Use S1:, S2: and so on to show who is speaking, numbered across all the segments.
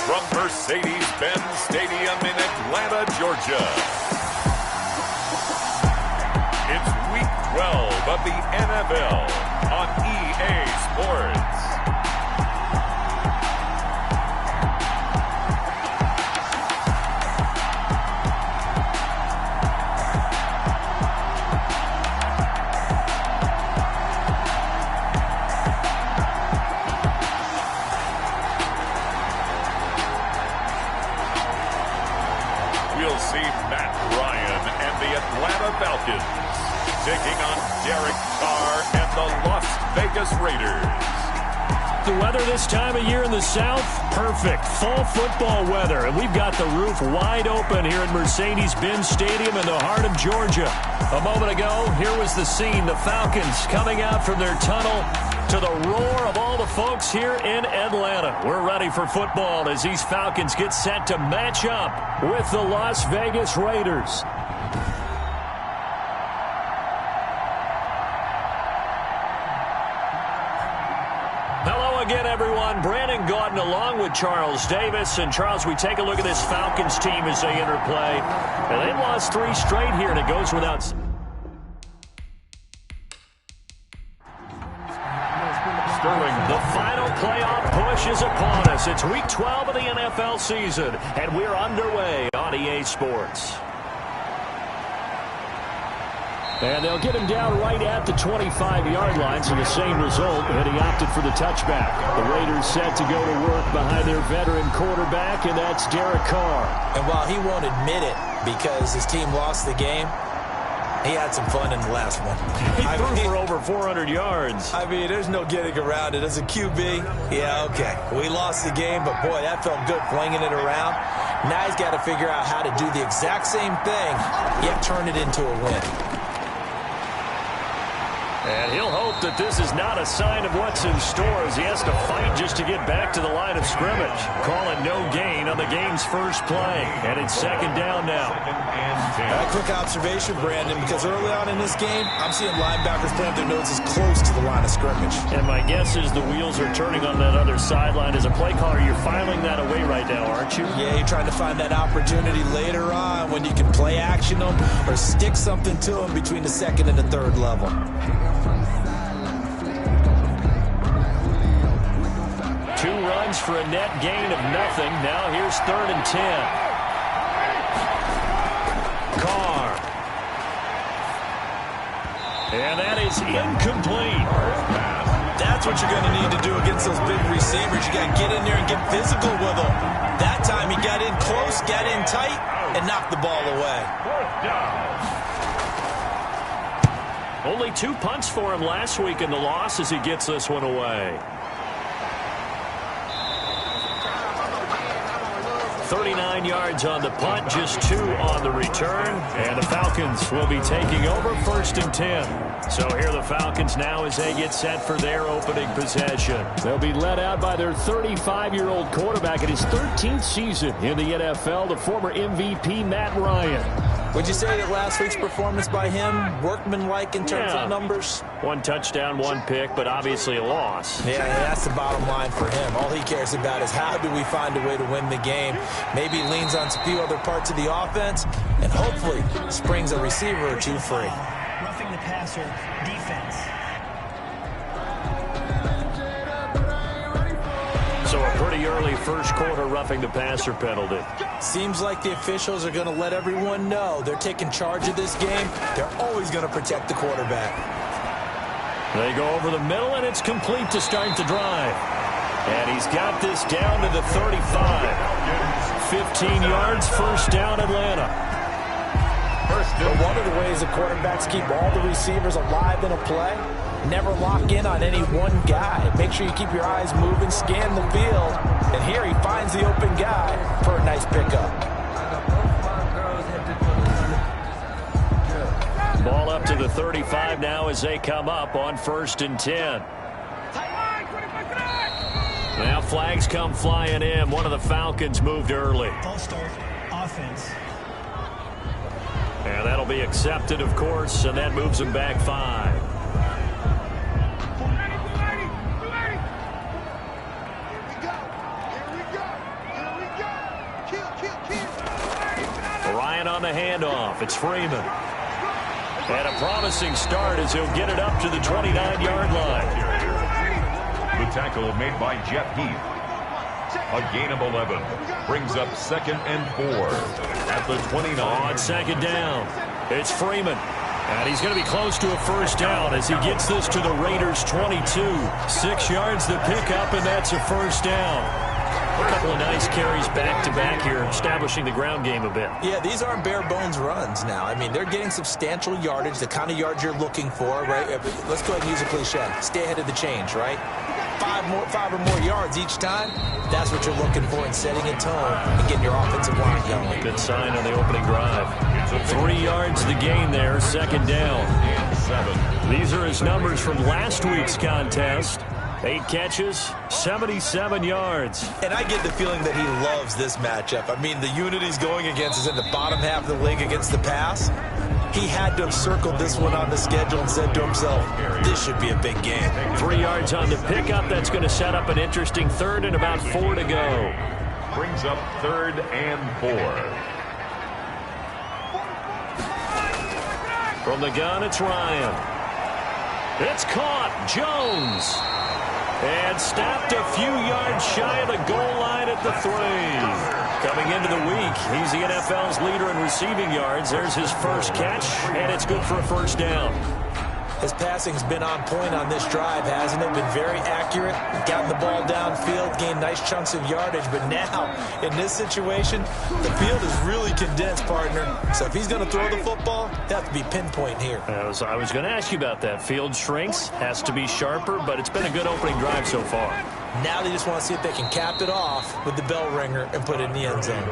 S1: from Mercedes-Benz Stadium in Atlanta, Georgia. It's Week 12 of the NFL on EA Sports. Falcons taking on Derek Carr and the Las Vegas Raiders.
S2: The weather this time of year in the South, perfect. Fall football weather, and we've got the roof wide open here at Mercedes-Benz Stadium in the heart of Georgia. A moment ago, here was the scene. The Falcons coming out from their tunnel to the roar of all the folks here in Atlanta. We're ready for football as these Falcons get set to match up with the Las Vegas Raiders. Again, everyone, Brandon Gaudin along with Charles Davis. And, Charles, we take a look at this Falcons team as they interplay. And they've lost 3 straight here, and it goes without... Sterling. The final playoff push is upon us. It's Week 12 of the NFL season, and we're underway on EA Sports. And they'll get him down right at the 25-yard line, so the same result, and he opted for the touchback. The Raiders set to go to work behind their veteran quarterback, and that's Derek Carr.
S3: And while he won't admit it because his team lost the game, he had some fun in the last one.
S2: He threw for over 400 yards.
S3: I mean, there's no getting around it. As a QB, yeah, okay. We lost the game, but, boy, that felt good flinging it around. Now he's got to figure out how to do the exact same thing, yet turn it into a win.
S2: And he'll hope that this is not a sign of what's in store as he has to fight just to get back to the line of scrimmage. Call it no gain on the game's first play. And it's second down now.
S3: A quick observation, Brandon, because early on in this game, I'm seeing linebackers plant their noses close to the line of scrimmage.
S2: And my guess is the wheels are turning on that other sideline. As a play caller, you're filing that away right now, aren't you?
S3: Yeah, you're trying to find that opportunity later on when you can play action them or stick something to them between the second and the third level.
S2: Two runs for a net gain of nothing. Now here's 3rd and 10. Carr. And that is incomplete.
S3: That's what you're going to need to do against those big receivers. You got to get in there and get physical with them. That time he got in close, got in tight, and knocked the ball away.
S2: Only 2 punts for him last week in the loss as he gets this one away. 39 yards on the punt, just 2 on the return. And the Falcons will be taking over 1st and 10. So here the Falcons now as they get set for their opening possession. They'll be led out by their 35-year-old quarterback in his 13th season in the NFL, the former MVP Matt Ryan.
S3: Would you say that last week's performance by him, workmanlike in terms of numbers?
S2: 1 touchdown, 1 pick, but obviously a loss.
S3: Yeah, that's the bottom line for him. All he cares about is how do we find a way to win the game. Maybe he leans on a few other parts of the offense and hopefully springs a receiver or 2 free.
S4: Roughing the passer defense.
S2: So a pretty early first quarter roughing the passer penalty.
S3: Seems like the officials are going to let everyone know they're taking charge of this game. They're always going to protect the quarterback.
S2: They go over the middle, and it's complete to start the drive. And he's got this down to the 35. 15 yards, first down, Atlanta.
S3: But one of the ways the quarterbacks keep all the receivers alive in a play, never lock in on any one guy. Make sure you keep your eyes moving, scan the field. And here he finds the open guy for a nice pickup.
S2: Ball up to the 35 now as they come up on 1st and 10. Now flags come flying in. One of the Falcons moved early.
S4: False start, offense.
S2: And that'll be accepted, of course, and that moves them back 5. And on the handoff, it's Freeman. And a promising start as he'll get it up to the 29-yard line.
S1: The tackle made by Jeff Heath. A gain of 11 brings up 2nd and 4 at the 29.
S2: On 2nd down, it's Freeman. And he's going to be close to a first down as he gets this to the Raiders' 22. 6 yards the pickup, and that's a first down. A couple of nice carries back-to-back here, establishing the ground game a bit.
S3: Yeah, these aren't bare-bones runs now. I mean, they're getting substantial yardage, the kind of yards you're looking for, right? Let's go ahead and use a cliche. Stay ahead of the change, right? 5 or more yards each time. That's what you're looking for in setting a tone and getting your offensive line going.
S2: Good sign on the opening drive. 3 yards the gain there, 2nd down. These are his numbers from last week's contest. 8 catches, 77 yards.
S3: And I get the feeling that he loves this matchup. I mean, the unit he's going against is in the bottom half of the league against the pass. He had to have circled this one on the schedule and said to himself, this should be a big game.
S2: 3 yards on the pickup. That's going to set up an interesting third and about 4 to go.
S1: Brings up 3rd and 4.
S2: From the gun, it's Ryan. It's caught. Jones. And stopped a few yards shy of the goal line at the 3. Coming into the week, he's the NFL's leader in receiving yards. There's his first catch, and it's good for a first down.
S3: His passing's been on point on this drive, hasn't it? Been very accurate, gotten the ball downfield, gained nice chunks of yardage. But now, in this situation, the field is really condensed, partner. So if he's going to throw the football, they have to be pinpoint here.
S2: I was going to ask you about that. Field shrinks, has to be sharper, but it's been a good opening drive so far.
S3: Now they just want to see if they can cap it off with the bell ringer and put it in the end zone.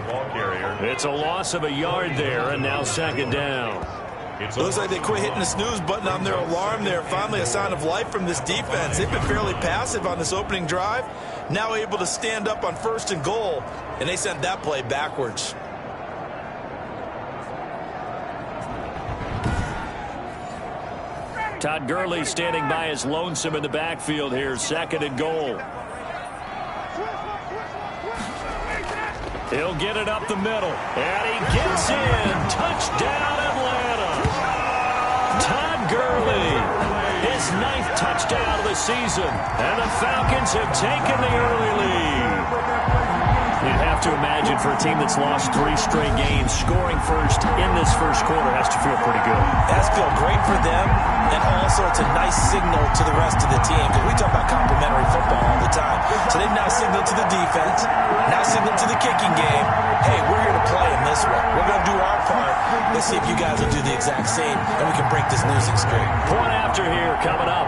S2: It's a loss of a yard there, and now 2nd down.
S3: It looks like they quit hitting the snooze button on their alarm there. Finally a sign of life from this defense. They've been fairly passive on this opening drive. Now able to stand up on 1st and goal, and they sent that play backwards.
S2: Todd Gurley standing by as lonesome in the backfield here. 2nd and goal. He'll get it up the middle. And he gets in. Touchdown, Atlanta. Todd Gurley. His 9th touchdown of the season. And the Falcons have taken the early lead. You'd have to imagine for a team that's lost 3 straight games, scoring first in this first quarter has to feel pretty good.
S3: That's feel great for them, and also it's a nice signal to the rest of the team, because we talk about complimentary football all the time. So they've now signaled to the defense, now signaled to the kicking game, hey, we're here to play in this one. We're going to do our part. Let's see if you guys will do the exact same, and we can break this losing streak.
S2: Point after here coming up.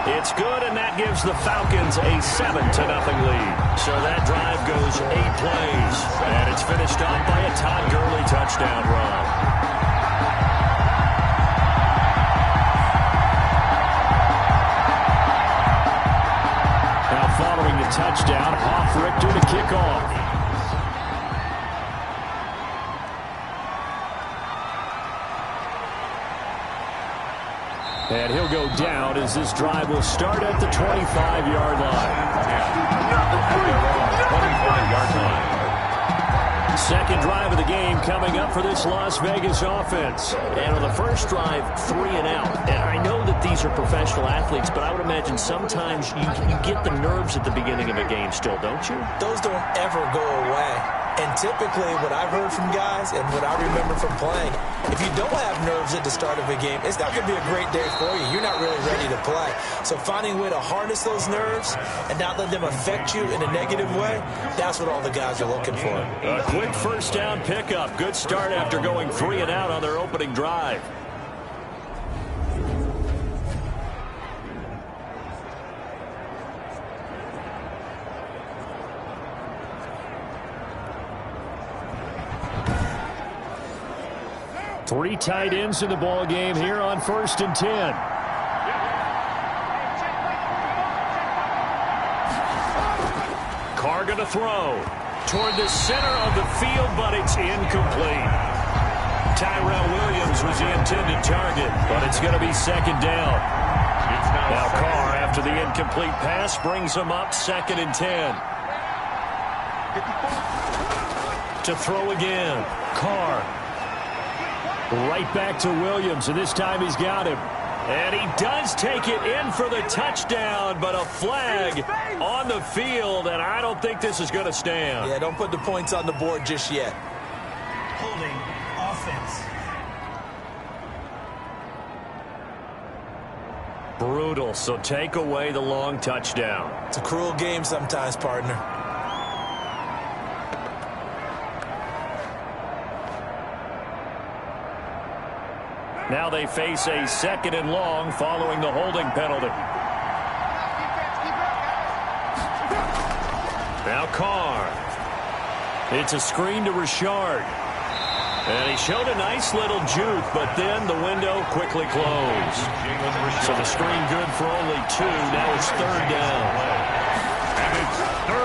S2: It's good, and that gives the Falcons a 7-0 lead. So that drive goes 8 plays, and it's finished off by a Todd Gurley touchdown run. Now following the touchdown, Richter to kick off. And he'll go down as this drive will start at the 25-yard line.
S1: 25-yard line.
S2: Second drive of the game coming up for this Las Vegas offense. And on the first drive, 3 and out. And I know that these are professional athletes, but I would imagine sometimes you get the nerves at the beginning of a game still, don't you?
S3: Those don't ever go away. And typically what I've heard from guys and what I remember from playing, if you don't have nerves at the start of a game, it's not going to be a great day for you. You're not really ready to play. So finding a way to harness those nerves and not let them affect you in a negative way, that's what all the guys are looking for.
S2: A quick first down pickup. Good start after going 3 and out on their opening drive. Three tight ends in the ball game here on 1st and 10. Carr going to throw toward the center of the field, but it's incomplete. Tyrell Williams was the intended target, but it's going to be 2nd down. Now Carr, after the incomplete pass, brings him up 2nd and 10. To throw again. Carr. Right back to Williams, and this time he's got him. And he does take it in for the touchdown, but a flag on the field, and I don't think this is going to stand.
S3: Yeah, don't put the points on the board just yet.
S4: Holding offense.
S2: Brutal, so take away the long touchdown.
S3: It's a cruel game sometimes, partner.
S2: Now they face a 2nd and long following the holding penalty. Now Carr. It's a screen to Richard. And he showed a nice little juke, but then the window quickly closed. So the screen good for only 2. Now it's 3rd down.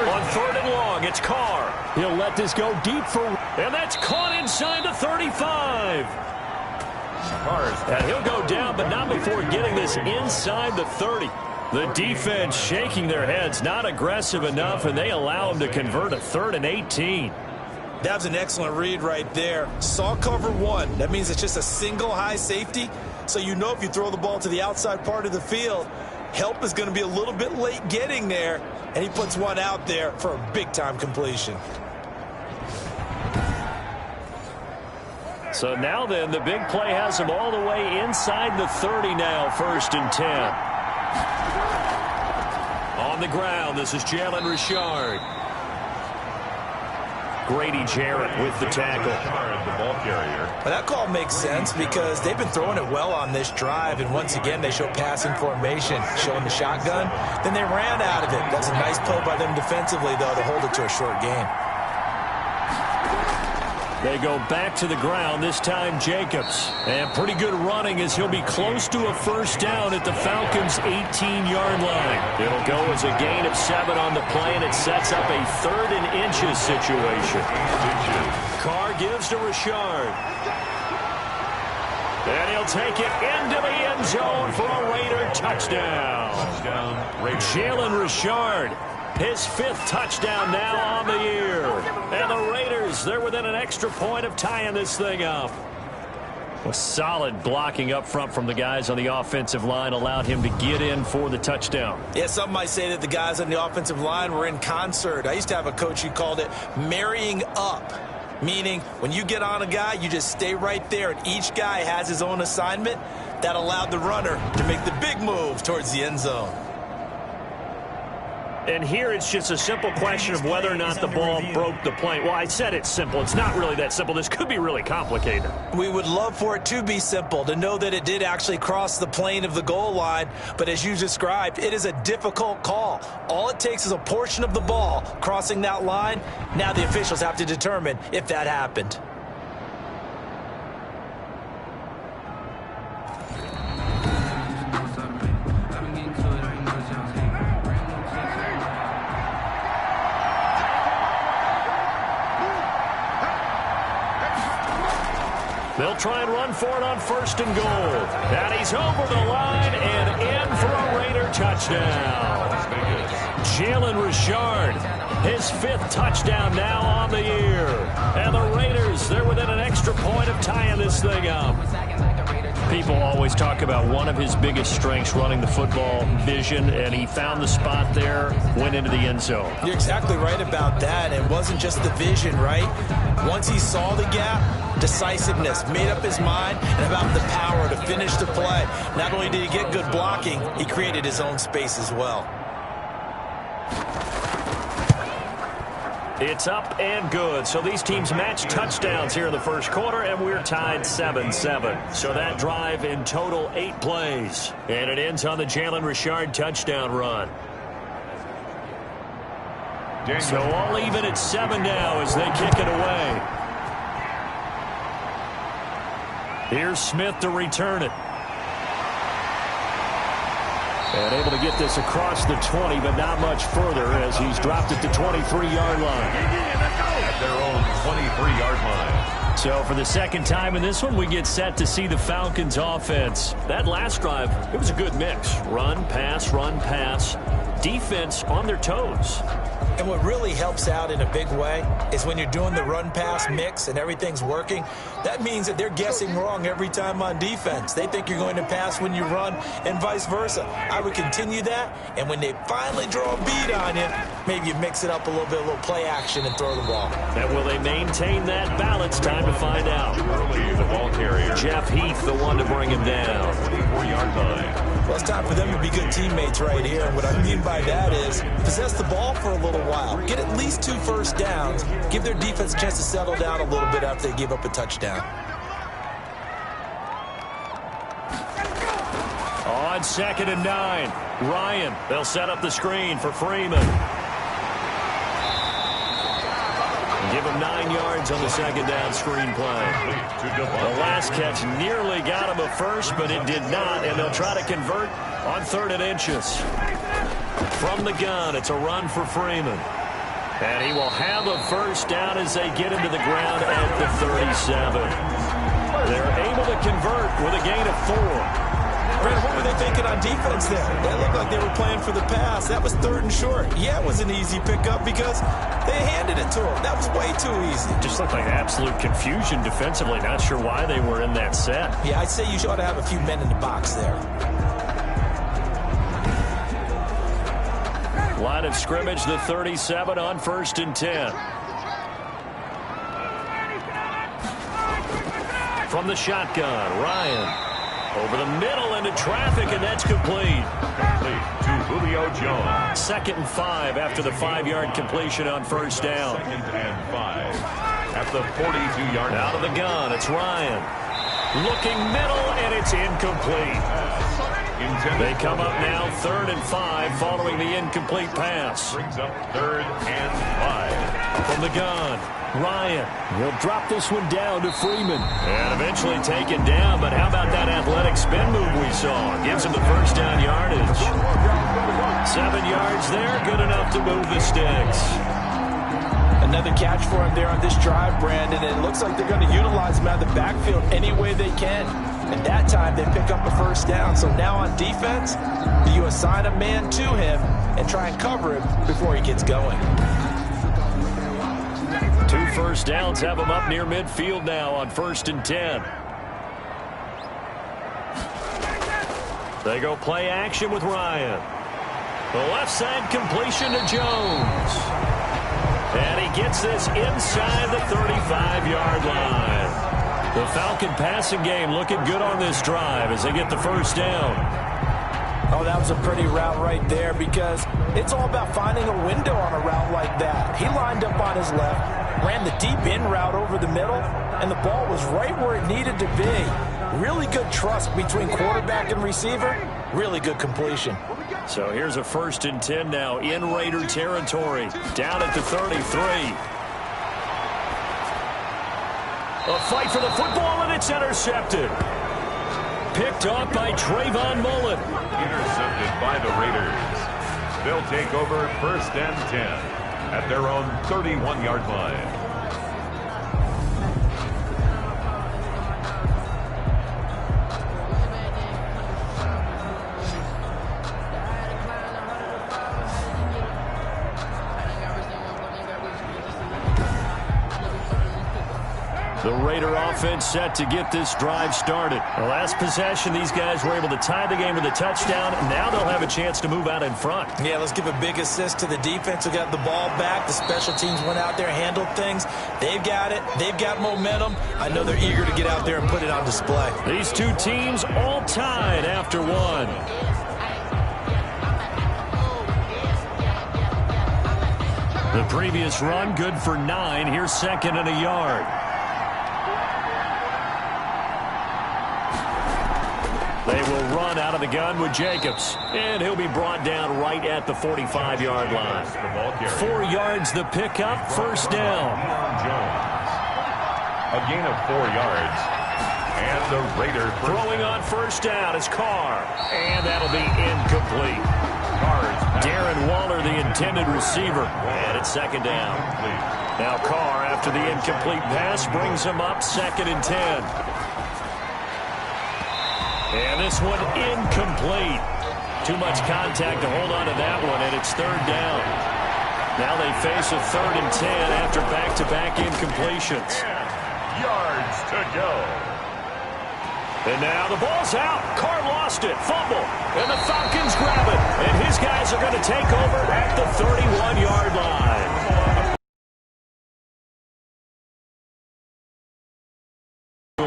S2: On 3rd and long, it's Carr. He'll let this go deep for... And that's caught inside the 35. And he'll go down, but not before getting this inside the 30. The defense shaking their heads, not aggressive enough, and they allow him to convert a 3rd and 18.
S3: That was an excellent read right there. Saw cover 1. That means it's just a single high safety. So you know if you throw the ball to the outside part of the field, help is going to be a little bit late getting there. And he puts one out there for a big-time completion.
S2: So now then, the big play has him all the way inside the 30 now, 1st and 10. On the ground, this is Jalen Richard. Grady Jarrett with the tackle.
S1: The ball carrier.
S3: Well, that call makes sense because they've been throwing it well on this drive, and once again they show passing formation, showing the shotgun. Then they ran out of it. That's a nice play by them defensively, though, to hold it to a short gain.
S2: They go back to the ground, this time Jacobs. And pretty good running as he'll be close to a 1st down at the Falcons' 18-yard line. It'll go as a gain of 7 on the play, and it sets up a 3rd and inches situation. Carr gives to Richard. And he'll take it into the end zone for a Raider touchdown. Jalen Richard. His 5th touchdown now on the year. And the Raiders, they're within an extra point of tying this thing up. A solid blocking up front from the guys on the offensive line allowed him to get in for the touchdown.
S3: Yeah, some might say that the guys on the offensive line were in concert. I used to have a coach who called it marrying up, meaning when you get on a guy, you just stay right there, and each guy has his own assignment. That allowed the runner to make the big move towards the end zone.
S2: And here it's just a simple question of whether or not the ball broke the plane. Well, I said it's simple. It's not really that simple. This could be really complicated.
S3: We would love for it to be simple, to know that it did actually cross the plane of the goal line. But as you described, it is a difficult call. All it takes is a portion of the ball crossing that line. Now the officials have to determine if that happened.
S2: They'll try and run for it on 1st and goal. And he's over the line and in for a Raider touchdown. Jalen Richard, his 5th touchdown now on the year. And the Raiders, they're within an extra point of tying this thing up. People always talk about one of his biggest strengths running the football, vision, and he found the spot there, went into the end zone.
S3: You're exactly right about that. It wasn't just the vision, right? Once he saw the gap, decisiveness, made up his mind, and about the power to finish the play. Not only did he get good blocking, he created his own space as well.
S2: It's up and good. So these teams match touchdowns here in the 1st quarter, and we're tied 7-7. So that drive in total 8 plays. And it ends on the Jalen Richard touchdown run. So all even at 7 now as they kick it away. Here's Smith to return it. And able to get this across the 20, but not much further as he's dropped it to 23-yard line.
S1: At their own 23-yard line.
S2: So for the 2nd time in this one, we get set to see the Falcons offense. That last drive, it was a good mix. Run, pass, defense on their toes.
S3: And what really helps out in a big way is when you're doing the run-pass mix and everything's working, that means that they're guessing wrong every time on defense. They think you're going to pass when you run and vice versa. I would continue that, and when they finally draw a beat on you, maybe you mix it up a little bit, a little play action and throw the ball.
S2: And will they maintain that balance? Time to find out.
S1: Early, the ball carrier.
S2: Jeff Heath, the one to bring him down.
S1: 24-yard line.
S3: Well, it's time for them to be good teammates right here. And what I mean by that is possess the ball for a little while. Get at least 2 first downs. Give their defense a chance to settle down a little bit after they give up a touchdown.
S2: On 2nd and 9, Ryan. They'll set up the screen for Freeman. Give him 9 yards on the 2nd down screen play. The last catch nearly got him a first, but it did not, and they'll try to convert on 3rd and inches. From the gun, it's a run for Freeman. And he will have a first down as they get him to the ground at the 37. They're able to convert with a gain of 4.
S3: Brandon, what were they thinking on defense there? They looked like they were playing for the pass. That was 3rd and short. Yeah, it was an easy pickup because they handed it to him. That was way too easy.
S2: Just looked like absolute confusion defensively. Not sure why they were in that set.
S3: Yeah, I'd say you ought to have a few men in the box there.
S2: Line of scrimmage, the 37 on 1st and 10. From the shotgun, Ryan. Over the middle into traffic, and that's complete.
S1: Complete to Julio Jones.
S2: 2nd and 5 after the 5-yard completion on 1st down.
S1: 2nd and 5 at the 42-yard line.
S2: Out of the gun, it's Ryan. Looking middle, and it's incomplete. They come up now 3rd and 5 following the incomplete pass.
S1: Brings up 3rd and 5.
S2: From the gun, Ryan will drop this one down to Freeman. And eventually taken down, but how about that athletic spin move we saw? Gives him the first down yardage. 7 yards there, good enough to move the sticks.
S3: Another catch for him there on this drive, Brandon. And it looks like they're going to utilize him out of the backfield any way they can. And that time they pick up a first down. So now on defense, you assign a man to him and try and cover him before he gets going.
S2: 2 first downs have him up near midfield now on 1st and 10. They go play action with Ryan. The left side completion to Jones. And he gets this inside the 35-yard line. The Falcon passing game looking good on this drive as they get the first down.
S3: Oh, that was a pretty route right there because it's all about finding a window on a route like that. He lined up on his left, ran the deep in route over the middle, and the ball was right where it needed to be. Really good trust between quarterback and receiver. Really good completion.
S2: So here's a 1st and 10 now in Raider territory. Down at the 33. A fight for the football, and it's intercepted. Picked off by Trayvon Mullen.
S1: Intercepted by the Raiders. They'll take over 1st and 10 at their own 31-yard line.
S2: The Raider offense set to get this drive started. The last possession, these guys were able to tie the game with a touchdown. Now they'll have a chance to move out in front.
S3: Yeah, let's give a big assist to the defense who got the ball back. The special teams went out there, handled things. They've got it. They've got momentum. I know they're eager to get out there and put it on display.
S2: These two teams all tied after one. The previous run good for 9. Here's 2nd and a yard. They will run out of the gun with Jacobs. And he'll be brought down right at the 45-yard line. 4 yards the pickup, first down.
S1: A gain of 4 yards. And the Raider
S2: throwing on first down is Carr. And that'll be incomplete. Darren Waller, the intended receiver. And it's 2nd down. Now Carr, after the incomplete pass, brings him up 2nd and 10. And this one incomplete. Too much contact to hold on to that one, and it's 3rd down. Now they face a 3rd and 10 after back-to-back incompletions.
S1: Yards to go.
S2: And now the ball's out. Carr lost it. Fumble. And the Falcons grab it. And his guys are going to take over at the 31-yard line.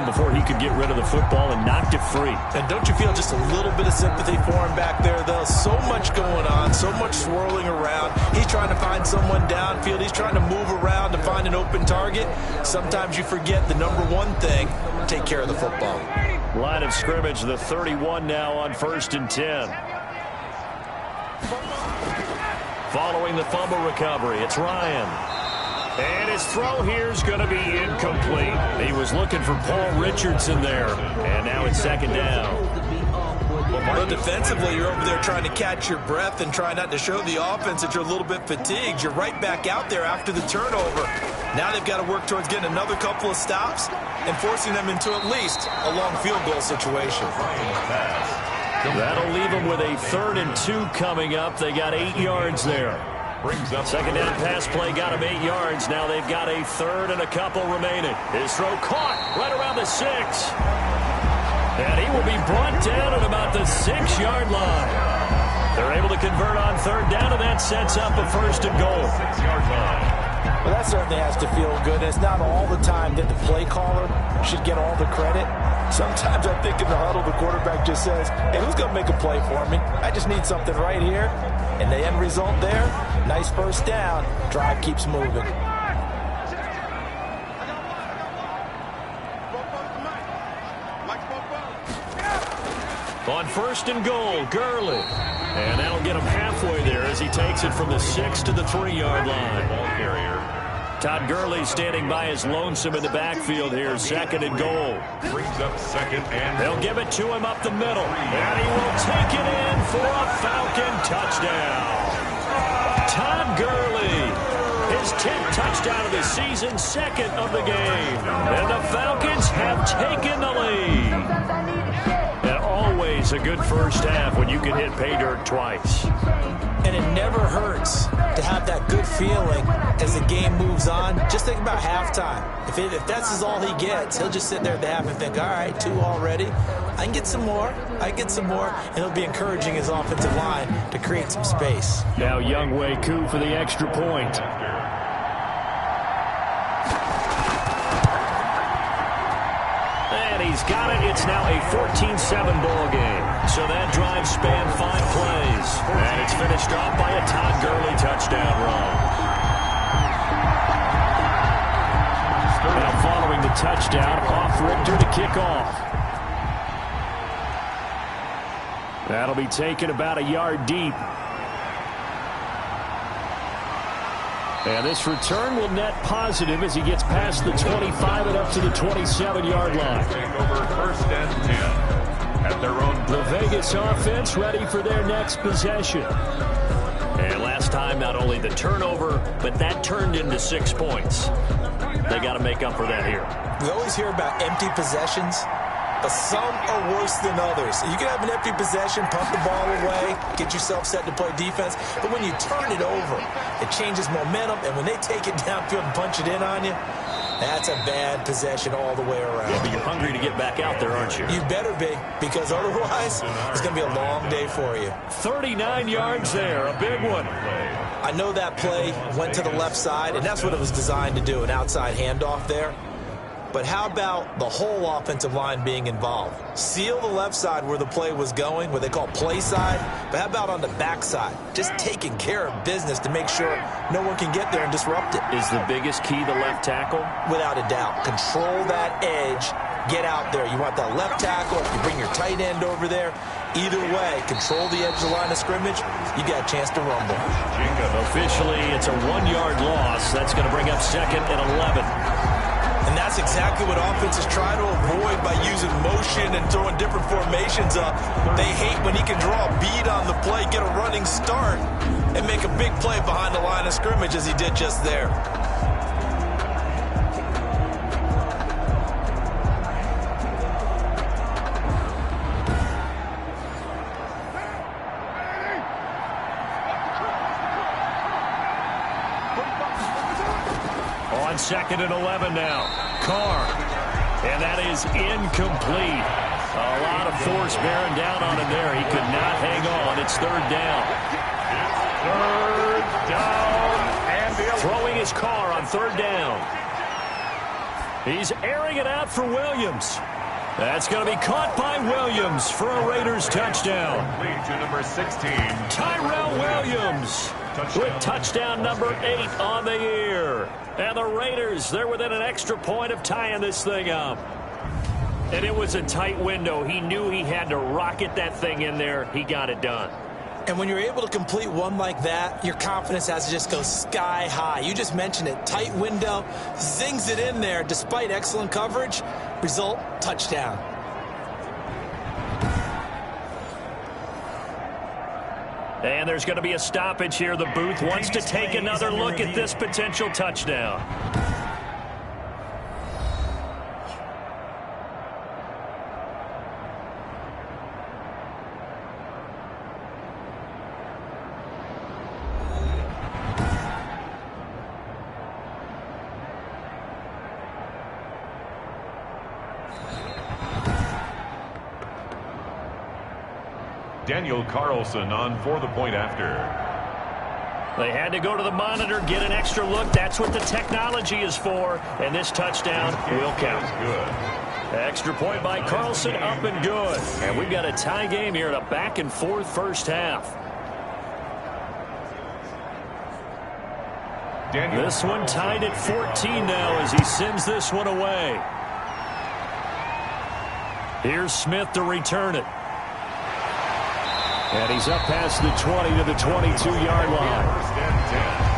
S2: Before he could get rid of the football and knocked it free.
S3: And don't you feel just a little bit of sympathy for him back there, though? So much going on, so much swirling around. He's trying to find someone downfield. He's trying to move around to find an open target. Sometimes you forget the number one thing, take care of the football.
S2: Line of scrimmage, the 31 now on 1st and 10. Following the fumble recovery, it's Ryan. And his throw here is going to be incomplete. He was looking for Paul Richardson there. And now it's 2nd down.
S3: Well, defensively, you're over there trying to catch your breath and try not to show the offense that you're a little bit fatigued. You're right back out there after the turnover. Now they've got to work towards getting another couple of stops and forcing them into at least a long field goal situation.
S2: That'll leave them with a 3rd and 2 coming up. They got 8 yards there.
S1: Brings up
S2: 2nd down pass play, got him 8 yards. Now they've got a 3rd and a couple remaining. His throw caught right around the 6. And he will be brought down at about the 6-yard line. They're able to convert on 3rd down, and that sets up a 1st and goal.
S1: 6-yard line.
S3: Well, that certainly has to feel good. It's not all the time that the play caller should get all the credit. Sometimes I think in the huddle, the quarterback just says, hey, who's going to make a play for me? I just need something right here. And the end result there, nice 1st down. Drive keeps moving.
S2: On 1st and goal, Gurley. And that'll get him halfway there as he takes it from the 6 to the 3-yard line.
S1: Ball carrier.
S2: Todd Gurley standing by his lonesome in the backfield here, 2nd and goal.
S1: Brings up 2nd and
S2: They'll give it to him up the middle. And he will take it in for a Falcon touchdown. Todd Gurley, his 10th touchdown of the season, 2nd of the game. And the Falcons have taken the lead. And always a good first half when you can hit pay dirt twice.
S3: And it never hurts to have that good feeling as the game moves on. Just think about halftime. If that's all he gets, he'll just sit there at the half and think, all right, 2 already. I can get some more. And he'll be encouraging his offensive line to create some space.
S2: Now Younghoe Koo for the extra point. And he's got it. It's now a 14-7 ball game. So that drive spanned 5 plays. And it's finished off by a Todd Gurley touchdown run. Now following the touchdown, off Richter to kick off. That'll be taken about a yard deep. And this return will net positive as he gets past the 25 and up to the 27-yard line.
S1: take over 1st and 10 at their own.
S2: The Vegas offense ready for their next possession. And last time, not only the turnover, but that turned into 6 points. They got to make up for that here.
S3: We always hear about empty possessions, but some are worse than others. You can have an empty possession, pump the ball away, get yourself set to play defense, but when you turn it over, it changes momentum, and when they take it downfield and punch it in on you, that's a bad possession all the way around.
S2: Yeah, but you're hungry to get back out there, aren't you?
S3: You better be, because otherwise, it's going to be a long day for you.
S2: 39 yards there, a big one.
S3: I know that play went to the left side, and that's what it was designed to do, an outside handoff there. But how about the whole offensive line being involved? Seal the left side where the play was going, what they call play side. But how about on the back side? Just taking care of business to make sure no one can get there and disrupt it.
S2: Is the biggest key the left tackle?
S3: Without a doubt. Control that edge. Get out there. You want that left tackle. You bring your tight end over there. Either way, control the edge of the line of scrimmage. You got a chance to rumble.
S2: Officially, it's a 1-yard loss. That's going to bring up 2nd and 11.
S3: And that's exactly what offenses try to avoid by using motion and throwing different formations up. They hate when he can draw a bead on the play, get a running start, and make a big play behind the line of scrimmage as he did just there.
S2: On 2nd and 11 now. Carr. And that is incomplete. A lot of force bearing down on him there. He could not hang on. It's 3rd down.
S1: Third down. And
S2: throwing his Carr on 3rd down. He's airing it out for Williams. That's going to be caught by Williams for a Raiders touchdown.
S1: To number 16.
S2: Tyrell Williams with touchdown number 8 on the year. And the Raiders, they're within an extra point of tying this thing up. And it was a tight window. He knew he had to rocket that thing in there. He got it done.
S3: And when you're able to complete one like that, your confidence has to just go sky high. You just mentioned it. Tight window, zings it in there despite excellent coverage. Result, touchdown.
S2: And there's going to be a stoppage here. The booth wants to take another look at this potential touchdown.
S1: Daniel Carlson on for the point after.
S2: They had to go to the monitor, get an extra look. That's what the technology is for. And this touchdown will count.
S1: Good.
S2: Extra point by Carlson, up and good. And we've got a tie game here in a back-and-forth first half. This one tied at 14 now as he sends this one away. Here's Smith to return it. And he's up past the 20 to the 22-yard line.
S1: First and 10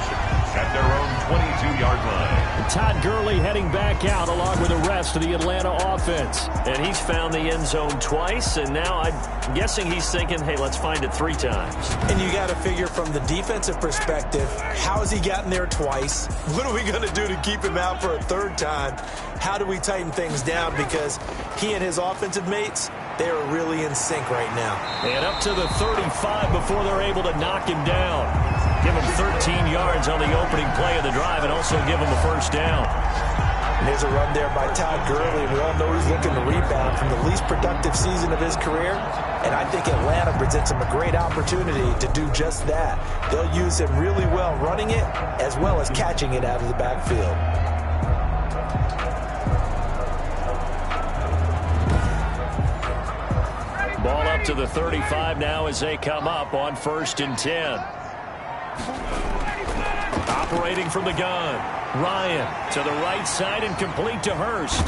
S1: at their own 22-yard line.
S2: Todd Gurley heading back out along with the rest of the Atlanta offense. And he's found the end zone twice, and now I'm guessing he's thinking, hey, let's find it 3 times.
S3: And you got to figure from the defensive perspective, how has he gotten there twice? What are we going to do to keep him out for a 3rd time? How do we tighten things down? Because he and his offensive mates, they are really in sync right now.
S2: And up to the 35 before they're able to knock him down. Give him 13 yards on the opening play of the drive and also give him a first down.
S3: And there's a run there by Todd Gurley. We all know he's looking to rebound from the least productive season of his career. And I think Atlanta presents him a great opportunity to do just that. They'll use him really well running it as well as catching it out of the backfield.
S2: Ball up to the 35 now as they come up on 1st and 10. Operating from the gun. Ryan to the right side and complete to Hurst.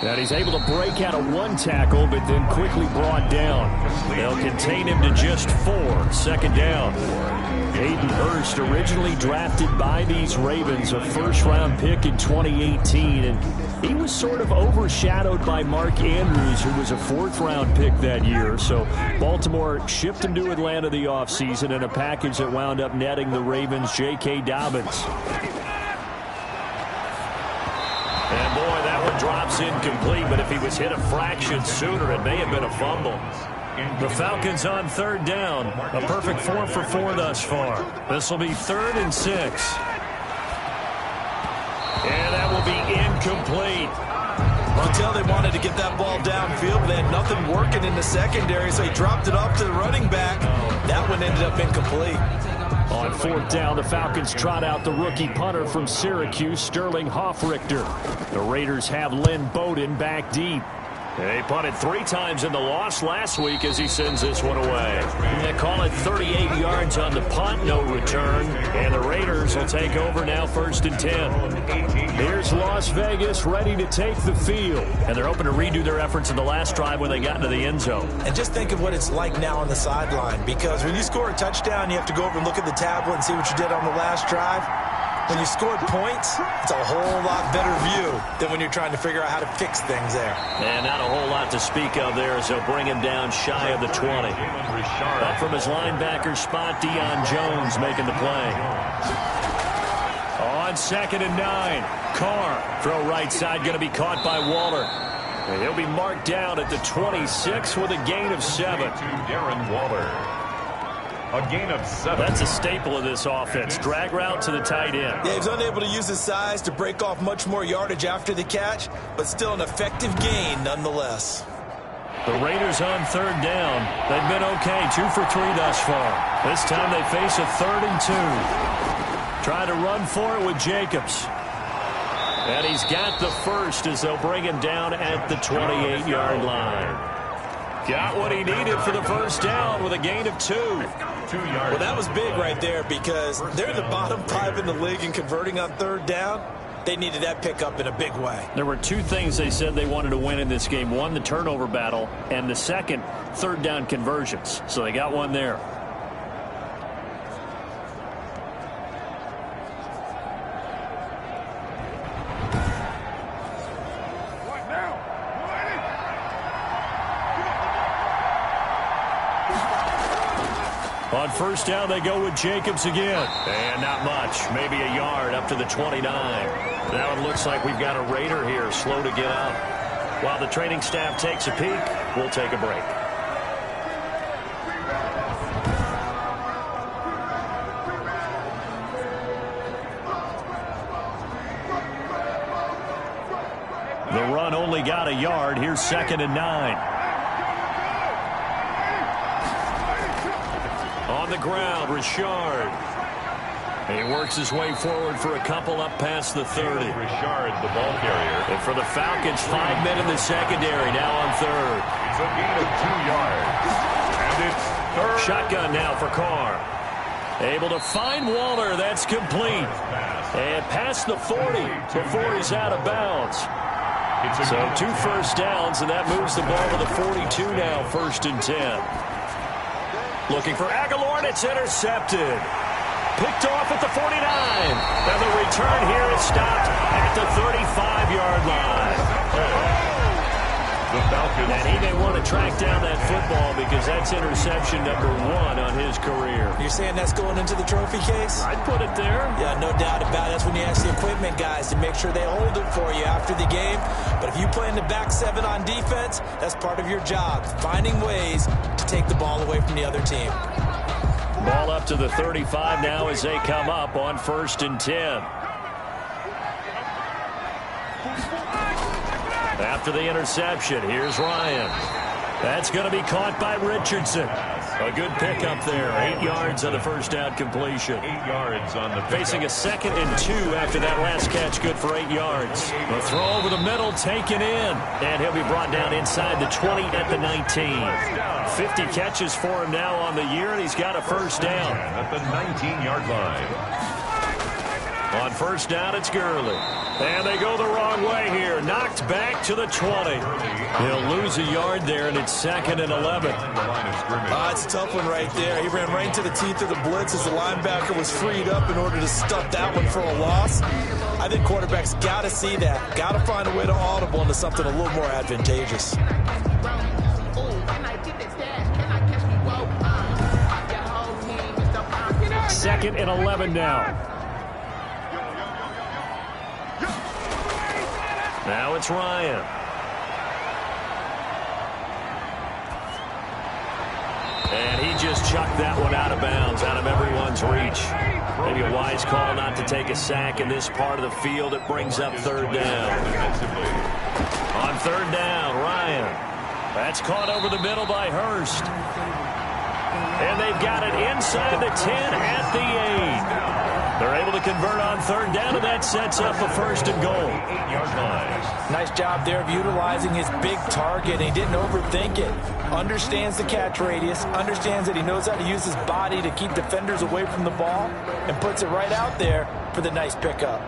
S2: And he's able to break out of 1 tackle, but then quickly brought down. They'll contain him to just 4. 2nd down. Hayden Hurst, originally drafted by these Ravens, a first-round pick in 2018. And he was sort of overshadowed by Mark Andrews, who was a 4th-round pick that year. So Baltimore shipped him to Atlanta the offseason in a package that wound up netting the Ravens J.K. Dobbins. And boy, that one drops incomplete, but if he was hit a fraction sooner, it may have been a fumble. The Falcons on 3rd down. A perfect 4 for 4 thus far. This will be 3rd and 6. And that will be incomplete.
S3: You tell they wanted to get that ball downfield, but they had nothing working in the secondary, so he dropped it off to the running back. That one ended up incomplete.
S2: On 4th down, the Falcons trot out the rookie punter from Syracuse, Sterling Hoffrichter. The Raiders have Lynn Bowden back deep. They punted 3 times in the loss last week as he sends this one away. They call it 38 yards on the punt, no return. And the Raiders will take over now 1st and 10. Here's Las Vegas ready to take the field. And they're hoping to redo their efforts in the last drive when they got into the end zone.
S3: And just think of what it's like now on the sideline. Because when you score a touchdown, you have to go over and look at the tablet and see what you did on the last drive. When you scored points, it's a whole lot better view than when you're trying to figure out how to fix things there.
S2: And not a whole lot to speak of there as they'll bring him down shy of the 20. Up from his linebacker spot, Deion Jones making the play. On 2nd and 9, Carr, throw right side, going to be caught by Waller. And he'll be marked down at the 26 with a gain of 7.
S1: To Darren Waller. A gain of 7.
S2: That's a staple of this offense. Drag route to the tight end.
S3: Yeah, he's unable to use his size to break off much more yardage after the catch, but still an effective gain nonetheless.
S2: The Raiders on 3rd down. They've been okay, 2 for 3 thus far. This time they face a 3rd and 2. Try to run for it with Jacobs. And he's got the first as they'll bring him down at the 28-yard line. Got what he needed for the first down with a gain of 2.
S1: 2 yards.
S3: Well, that was big right there because they're the bottom 5 in the league in converting on 3rd down. They needed that pickup in a big way.
S2: There were 2 things they said they wanted to win in this game. One, the turnover battle, and the second, 3rd down conversions. So they got one there. On 1st down, they go with Jacobs again. And not much. Maybe a yard up to the 29. Now it looks like we've got a Raider here, slow to get up. While the training staff takes a peek, we'll take a break. The run only got a yard. Here's 2nd and 9. On the ground, Richard. He works his way forward for a couple up past the 30.
S1: Richard, the ball carrier.
S2: And for the Falcons, 5 men in the secondary, now on 3rd.
S1: It's a gain of 2 yards. And it's 3rd.
S2: Shotgun now for Carr. Able to find Waller. That's complete. And past the 40 before he's out of bounds. So 2 first downs, and that moves the ball to the 42 now, 1st and 10. Looking for Aguilar, and it's intercepted. Picked off at the 49. And the return here is stopped at the 35-yard line.
S1: The Falcons.
S2: And he may want to track down that football because that's interception number 1 on his career.
S3: You're saying that's going into the trophy case?
S2: I'd put it there.
S3: Yeah, no doubt about it. That's when you ask the equipment guys to make sure they hold it for you after the game. But if you play in the back 7 on defense, that's part of your job, finding ways to take the ball away from the other team.
S2: Ball up to the 35 now as they come up on 1st and 10. After the interception, here's Ryan. That's going to be caught by Richardson. A good pickup there. 8 yards on the first down completion.
S1: 8 yards on the pickup.
S2: Facing a 2nd and 2 after that last catch, good for 8 yards. The throw over the middle, taken in. And he'll be brought down inside the 20 at the 19. 50 catches for him now on the year, and he's got a first down.
S1: At the 19-yard line.
S2: On 1st down, it's Gurley. And they go the wrong way here. Knocked back to the 20. He'll lose a yard there, and it's 2nd and 11.
S3: It's a tough one right there. He ran right into the teeth of the blitz as the linebacker was freed up in order to stuff that one for a loss. I think quarterbacks got to see that. Got to find a way to audible into something a little more advantageous.
S2: 2nd and 11 now. Now it's Ryan. And he just chucked that one out of bounds, out of everyone's reach. Maybe a wise call not to take a sack in this part of the field. It brings up 3rd down. On 3rd down, Ryan. That's caught over the middle by Hurst. And they've got it inside the 10 at the 8. They're able to convert on 3rd down, and that sets up a 1st and goal.
S1: 8-yard line.
S3: Nice job there of utilizing his big target. He didn't overthink it. Understands the catch radius. Understands that he knows how to use his body to keep defenders away from the ball. And puts it right out there for the nice pickup.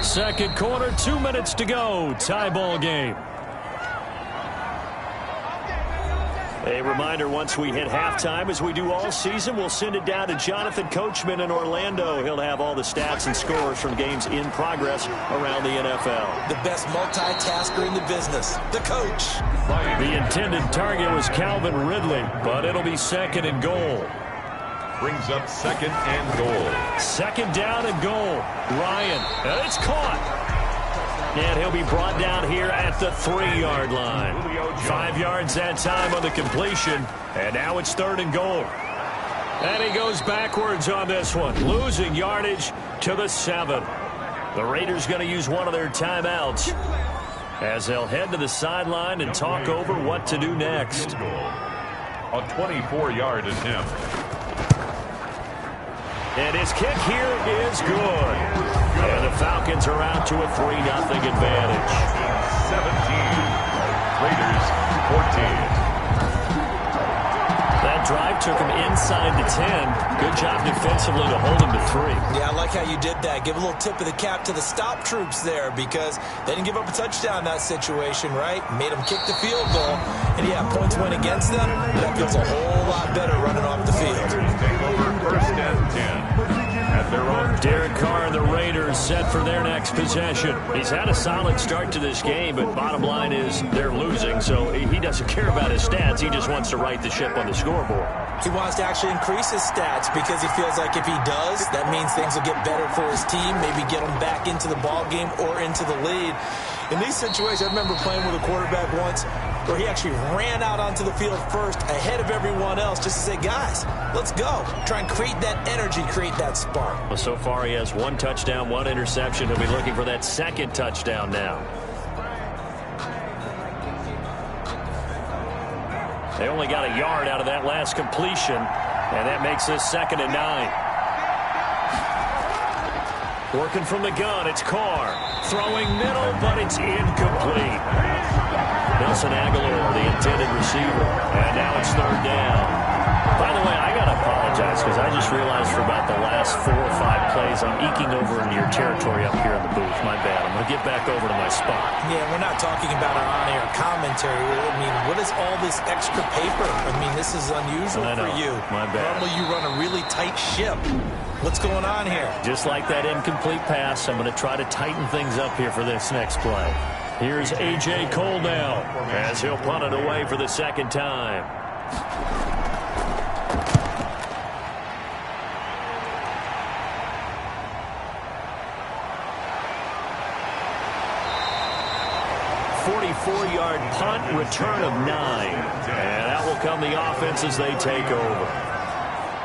S2: Second quarter, 2 minutes to go. Tie ball game. A reminder, once we hit halftime, as we do all season, we'll send it down to Jonathan Coachman in Orlando. He'll have all the stats and scores from games in progress around the NFL.
S3: The best multitasker in the business, the coach.
S2: The intended target was Calvin Ridley, but it'll be 2nd and goal.
S1: Brings up 2nd and goal.
S2: 2nd down and goal. Ryan, and it's caught. And he'll be brought down here at the 3-yard line. 5 yards that time on the completion. And now it's 3rd and goal. And he goes backwards on this one, losing yardage to the 7. The Raiders going to use one of their timeouts as they'll head to the sideline and talk over what to do next.
S1: A 24-yard attempt.
S2: And his kick here is good. And the Falcons are out to a 3-0 advantage.
S1: 17. Raiders 14.
S2: That drive took him inside the 10. Good job defensively to hold him to 3.
S3: Yeah, I like how you did that. Give a little tip of the cap to the stop troops there because they didn't give up a touchdown in that situation, right? Made them kick the field goal. And, yeah, points went against them. That feels a whole lot better running off the field.
S1: Take over 1st and 10. At their own.
S2: Derek Carr and the Raiders set for their next possession. He's had a solid start to this game, but bottom line is they're losing, so he doesn't care about his stats. He just wants to right the ship on the scoreboard.
S3: He wants to actually increase his stats because he feels like if he does, that means things will get better for his team, maybe get him back into the ball game or into the lead. In these situations, I remember playing with a quarterback once where he actually ran out onto the field first ahead of everyone else just to say, guys, let's go. Try and create that energy, create that spark.
S2: Well, so far he has 1 touchdown, 1 interception. He'll be looking for that 2nd touchdown now. They only got a yard out of that last completion, and that makes this 2nd and 9. Working from the gun, it's Carr. Throwing middle, but it's incomplete. Nelson Aguilar, the intended receiver. And now it's 3rd down. By the way, I got to apologize because I just realized for about the last 4 or 5 plays, I'm eking over into your territory up here in the booth. My bad. I'm going to get back over to my spot.
S3: Yeah, we're not talking about our on-air commentary. I mean, what is all this extra paper? I mean, this is unusual for you.
S2: My bad.
S3: Normally you run a really tight ship. What's going on here?
S2: Just like that incomplete pass, I'm going to try to tighten things up here for this next play. Here's A.J. Cole now as he'll punt it away for the 2nd time. Four-yard punt, return of 9. And that will come the offense as they take over.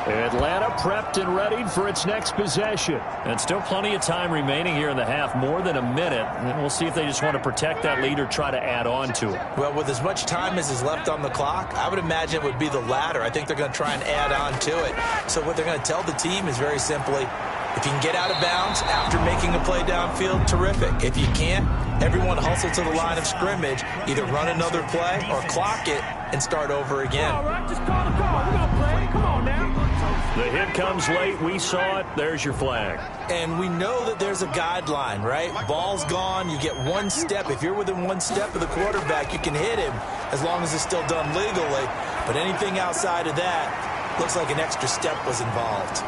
S2: Atlanta prepped and readied for its next possession. And still plenty of time remaining here in the half, more than a minute. And we'll see if they just want to protect that lead or try to add on to it.
S3: Well, with as much time as is left on the clock, I would imagine it would be the latter. I think they're going to try and add on to it. So what they're going to tell the team is very simply, if you can get out of bounds after making a play downfield, terrific. If you can't, everyone hustle to the line of scrimmage, either run another play or clock it and start over again.
S5: All right, just call the call. We're going to play. Come on now.
S2: The hit comes late. We saw it. There's your flag.
S3: And we know that there's a guideline, right? Ball's gone. You get 1 step. If you're within 1 step of the quarterback, you can hit him as long as it's still done legally. But anything outside of that, looks like an extra step was involved.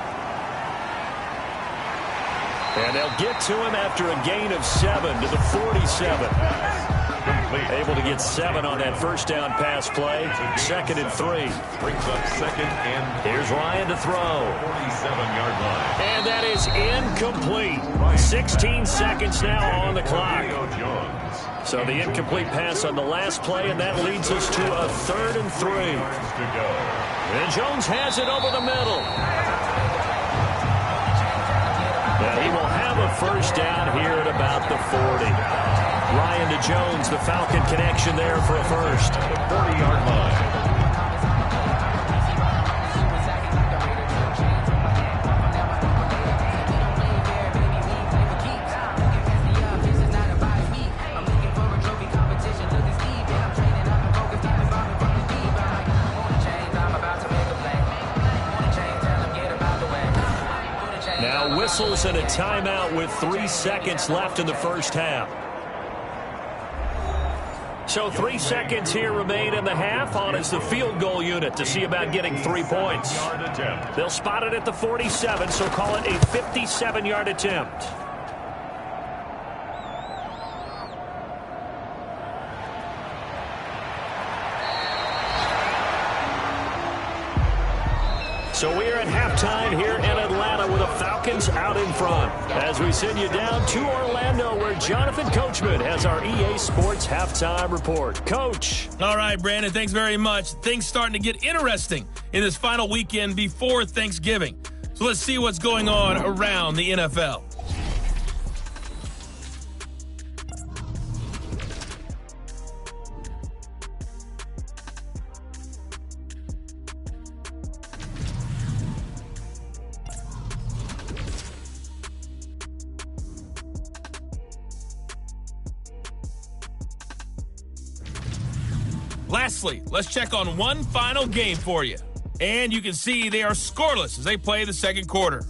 S2: And they'll get to him after a gain of 7 to the 47. Able to get 7 on that first down pass play. 2nd and 3.
S1: Brings up 2nd and 3.
S2: Here's Ryan to throw.
S1: 47-yard line.
S2: And that is incomplete. 16 seconds now on the clock. So the incomplete pass on the last play, and that leads us to a 3rd and 3. And Jones has it over the middle. Now he will have a first down here at about the 40. Ryan to Jones, the Falcon connection there for a first.
S1: 40-yard line.
S2: Now whistles and a timeout with 3 seconds left in the first half. So 3 seconds here remain in the half. On is the field goal unit to see about getting 3 points. They'll spot it at the 47, so call it a 57-yard attempt. So we are at halftime here in Atlanta with the Falcons out in front. As we send you down to Orlando where Jonathan Coachman has our EA Sports Halftime Report. Coach.
S6: All right, Brandon, thanks very much. Things starting to get interesting in this final weekend before Thanksgiving. So let's see what's going on around the NFL. Lastly, let's check on one final game for you. And you can see they are scoreless as they play the second quarter.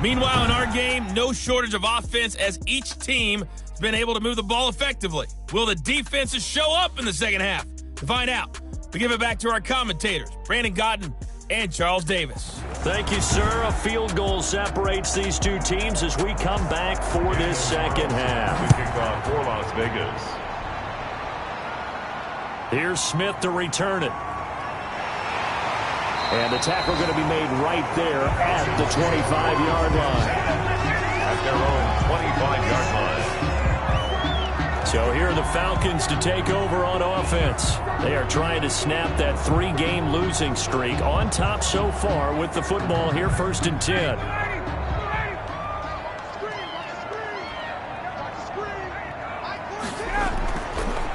S6: Meanwhile, in our game, no shortage of offense as each team has been able to move the ball effectively. Will the defenses show up in the second half? To find out, we give it back to our commentators, Brandon Godden and Charles Davis.
S2: Thank you, sir. A field goal separates these two teams as we come back for this second half.
S1: We kick off for Las Vegas.
S2: Here's Smith to return it. And the tackle going to be made right there at the 25-yard line.
S1: At their own 25-yard line.
S2: So here are the Falcons to take over on offense. They are trying to snap that 3-game losing streak on top so far with the football here, 1st and 10.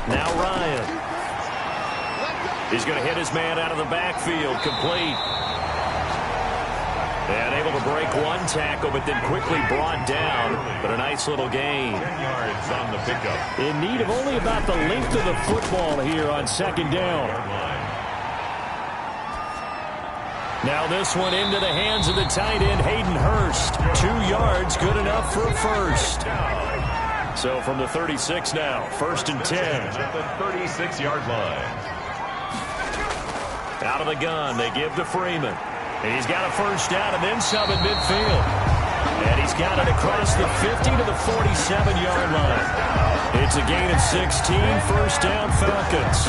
S2: Now Ryan. He's going to hit his man out of the backfield, complete. And able to break one tackle, but then quickly brought down. But a nice little gain.
S1: 10 yards on the pickup.
S2: In need of only about the length of the football here on second down. Now this one into the hands of the tight end, Hayden Hurst. 2 yards, good enough for a first. So from the 36 now, 1st and 10.
S1: At the 36-yard line.
S2: Out of the gun, they give to Freeman. And he's got a first down and then some at midfield. And he's got it across the 50 to the 47-yard line. It's a gain of 16, first down Falcons.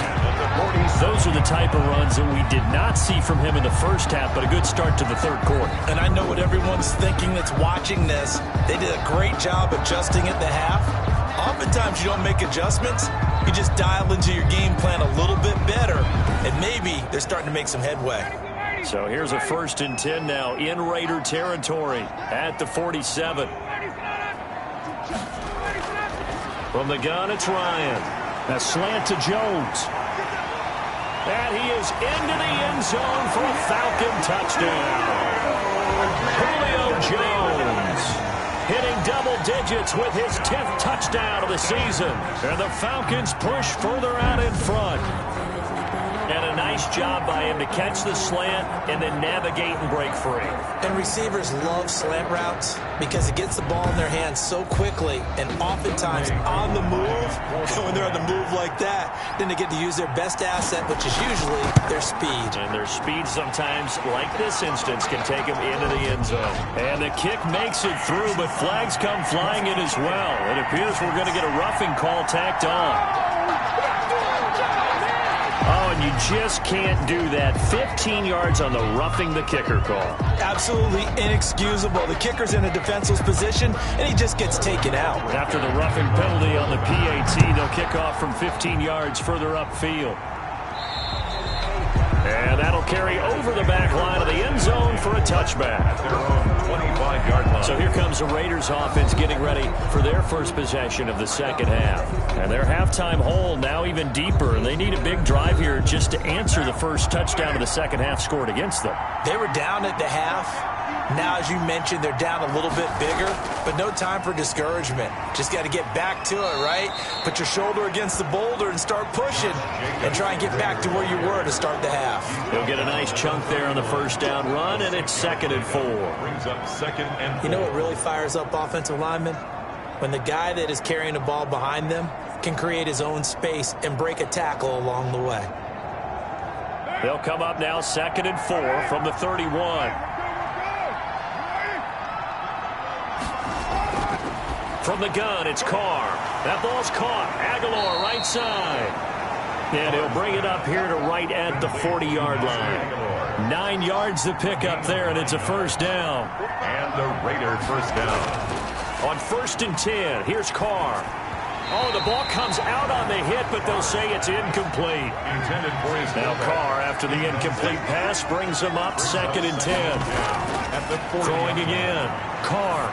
S2: Those are the type of runs that we did not see from him in the first half, but a good start to the third quarter.
S3: And I know what everyone's thinking that's watching this. They did a great job adjusting at the half. Oftentimes you don't make adjustments. You just dial into your game plan a little bit better, and maybe they're starting to make some headway.
S2: So here's a 1st and 10 now in Raider territory at the 47. From the gun, it's Ryan. A slant to Jones. And he is into the end zone for a Falcon touchdown. Julio Jones hitting double digits with his 10th touchdown of the season. And the Falcons push further out in front. And a nice job by him to catch the slant and then navigate and break free.
S3: And receivers love slant routes because it gets the ball in their hands so quickly and oftentimes on the move. And when they're on the move like that, then they get to use their best asset, which is usually their speed.
S2: And their speed sometimes, like this instance, can take them into the end zone. And the kick makes it through, but flags come flying in as well. It appears we're going to get a roughing call tacked on. Oh, and you just can't do that. 15 yards on the roughing the kicker call.
S3: Absolutely inexcusable. The kicker's in a defenseless position, and he just gets taken out.
S2: After the roughing penalty on the PAT, they'll kick off from 15 yards further upfield. And that'll carry over the back line of the end zone for a touchback.
S1: Their own 25-yard line.
S2: So here comes the Raiders offense getting ready for their first possession of the second half. And their halftime hole now even deeper. And they need a big drive here just to answer the first touchdown of the second half scored against them.
S3: They were down at the half. Now, as you mentioned, they're down a little bit bigger, but no time for discouragement. Just got to get back to it, right? Put your shoulder against the boulder and start pushing and try and get back to where you were to start the half.
S2: They'll get a nice chunk there on the first down run, and it's 2nd and 4.
S1: Brings up 2nd and 4.
S3: You know what really fires up offensive linemen? When the guy that is carrying the ball behind them can create his own space and break a tackle along the way.
S2: They'll come up now 2nd and 4 from the 31. From the gun, it's Carr. That ball's caught. Aguilar right side. And he'll bring it up here to right at the 40-yard line. 9 yards to pick up there, and it's a first down.
S1: And the Raiders first down.
S2: On 1st and 10, here's Carr. Oh, the ball comes out on the hit, but they'll say it's incomplete.
S1: Intended for his
S2: Now Carr, after the incomplete pass, brings him up 2nd and 10.
S1: At the 40.
S2: Throwing again. Carr.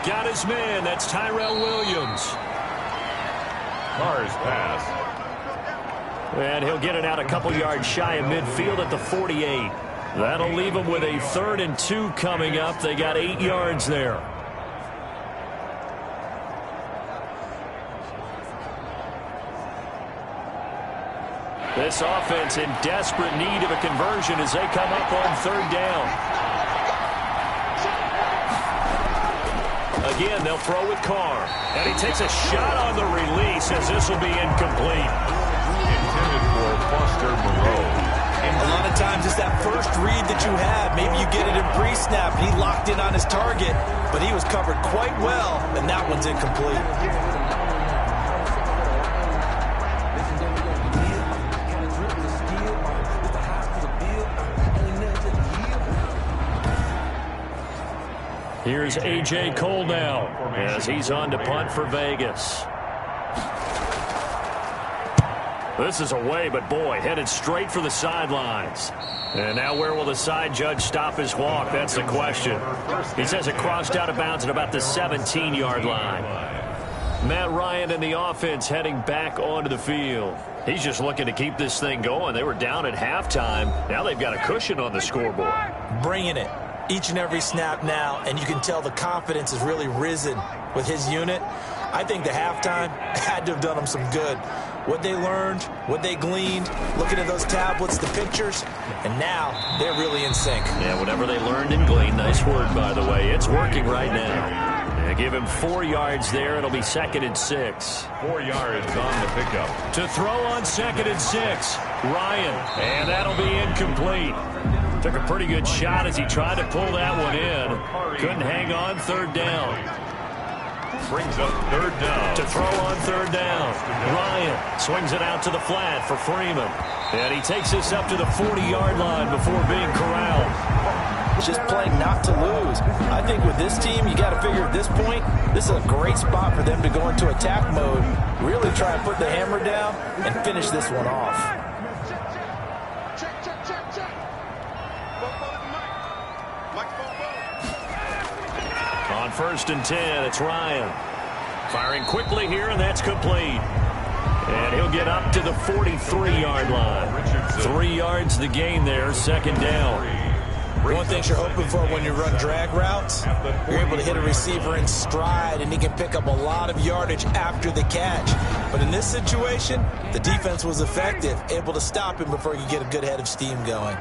S2: Got his man. That's Tyrell Williams.
S1: Carr's pass.
S2: And he'll get it out a couple yards shy of midfield at the 48. That'll leave him with a 3rd and 2 coming up. They got 8 yards there. This offense in desperate need of a conversion as they come up on 3rd down. Again, they'll throw with Carr. And he takes a shot on the release as this will be incomplete.
S1: Intended for Foster Moreau.
S3: A lot of times it's that first read that you have. Maybe you get it in pre-snap. He locked in on his target, but he was covered quite well, and that one's incomplete.
S2: Here's A.J. Cole now as he's on to punt for Vegas. This is away, but boy, headed straight for the sidelines. And now where will the side judge stop his walk? That's the question. He says it crossed out of bounds at about the 17-yard line. Matt Ryan and the offense heading back onto the field. He's just looking to keep this thing going. They were down at halftime. Now they've got a cushion on the scoreboard.
S3: Bringing it each and every snap now, and you can tell the confidence has really risen with his unit. I think the halftime had to have done them some good. What they learned, what they gleaned, looking at those tablets, the pictures, and now they're really in sync.
S2: Yeah, whatever they learned and gleaned, nice word, by the way. It's working right now. They give him 4 yards there. It'll be 2nd and 6.
S1: 4 yards on the pickup.
S2: To throw on 2nd and 6, Ryan. And that'll be incomplete. Took a pretty good shot as he tried to pull that one in. Couldn't hang on 3rd down.
S1: Brings up 3rd down.
S2: To throw on 3rd down. Ryan swings it out to the flat for Freeman. And he takes this up to the 40-yard line before being corralled.
S3: Just playing not to lose. I think with this team, you got to figure at this point, this is a great spot for them to go into attack mode, really try and put the hammer down and finish this one off.
S2: On 1st and 10, it's Ryan. Firing quickly here, and that's complete. And he'll get up to the 43-yard line. 3 yards the gain there, 2nd down.
S3: One thing you're hoping for when you run drag routes, you're able to hit a receiver in stride, and he can pick up a lot of yardage after the catch. But in this situation, the defense was effective, able to stop him before he could get a good head of steam going.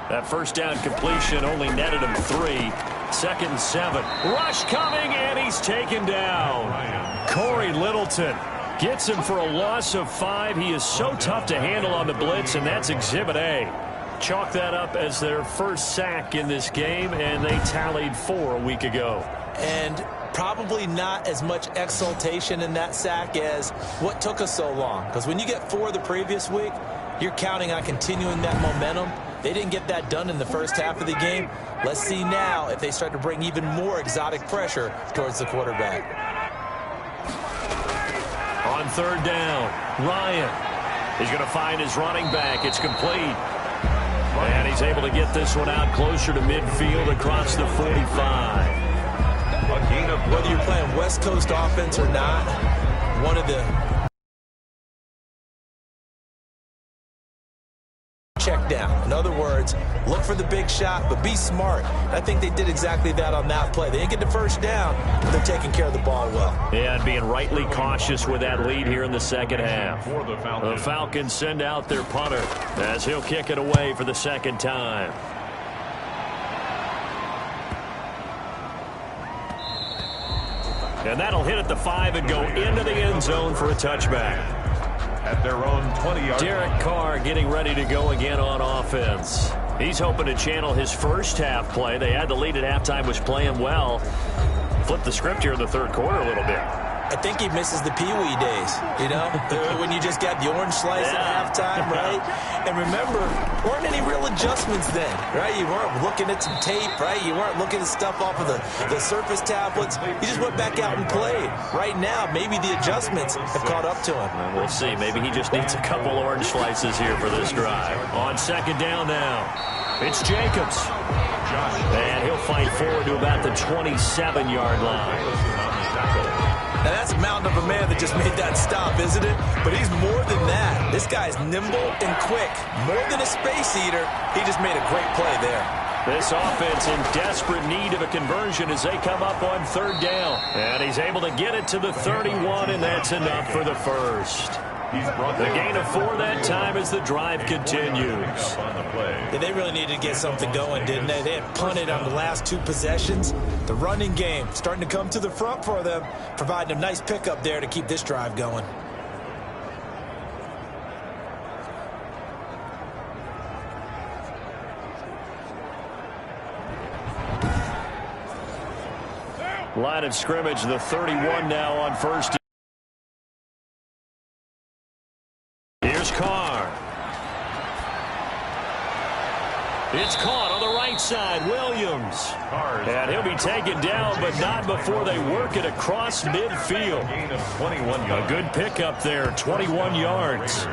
S2: That 1st down completion only netted him 3. 2nd and 7. Rush coming, and he's taken down. Corey Littleton gets him for a loss of 5. He is so tough to handle on the blitz, and that's Exhibit A. Chalk that up as their first sack in this game, and they tallied 4 a week ago.
S3: And probably not as much exultation in that sack as what took us so long. Because when you get 4 the previous week, you're counting on continuing that momentum. They didn't get that done in the first half of the game. Let's see now if they start to bring even more exotic pressure towards the quarterback.
S2: On 3rd down, Ryan. He's going to find his running back. It's complete. And he's able to get this one out closer to midfield across the 45.
S3: Whether you're playing West Coast offense or not, one of the check down. In other words, look for the big shot, but be smart. I think they did exactly that on that play. They didn't get the first down, but they're taking care of the ball well.
S2: Yeah, and being rightly cautious with that lead here in the second half. The Falcons send out their punter as he'll kick it away for the 2nd time. And that'll hit at the 5 and go into the end zone for a touchback.
S1: At their own 20-yard
S2: Derek Carr getting ready to go again on offense. He's hoping to channel his first half play. They had the lead at halftime, was playing well. Flip the script here in the 3rd quarter a little bit.
S3: I think he misses the Pee-wee days, you know, when you just got the orange slice at halftime, right? And remember, weren't any real adjustments then, right? You weren't looking at some tape, right? You weren't looking at stuff off of the Surface tablets. You just went back out and played. Right now, maybe the adjustments have caught up to him.
S2: We'll see. Maybe he just needs a couple orange slices here for this drive. On second down now, it's Jacobs. And he'll fight forward to about the 27-yard line.
S3: Now, that's a mountain of a man that just made that stop, isn't it? But he's more than that. This guy's nimble and quick. More than a space eater, he just made a great play there.
S2: This offense in desperate need of a conversion as they come up on third down. And he's able to get it to the 31, and that's enough for the first. The gain of 4 that time as the drive continues.
S3: Yeah, they really needed to get something going, didn't they? They had punted on the last 2 possessions. The running game starting to come to the front for them, providing a nice pickup there to keep this drive going.
S2: Line of scrimmage, the 31 now on first. Here's Carr. It's caught on the right side. Williams. And he'll be taken down, but not before they work it across midfield. A good pickup there, 21 yards.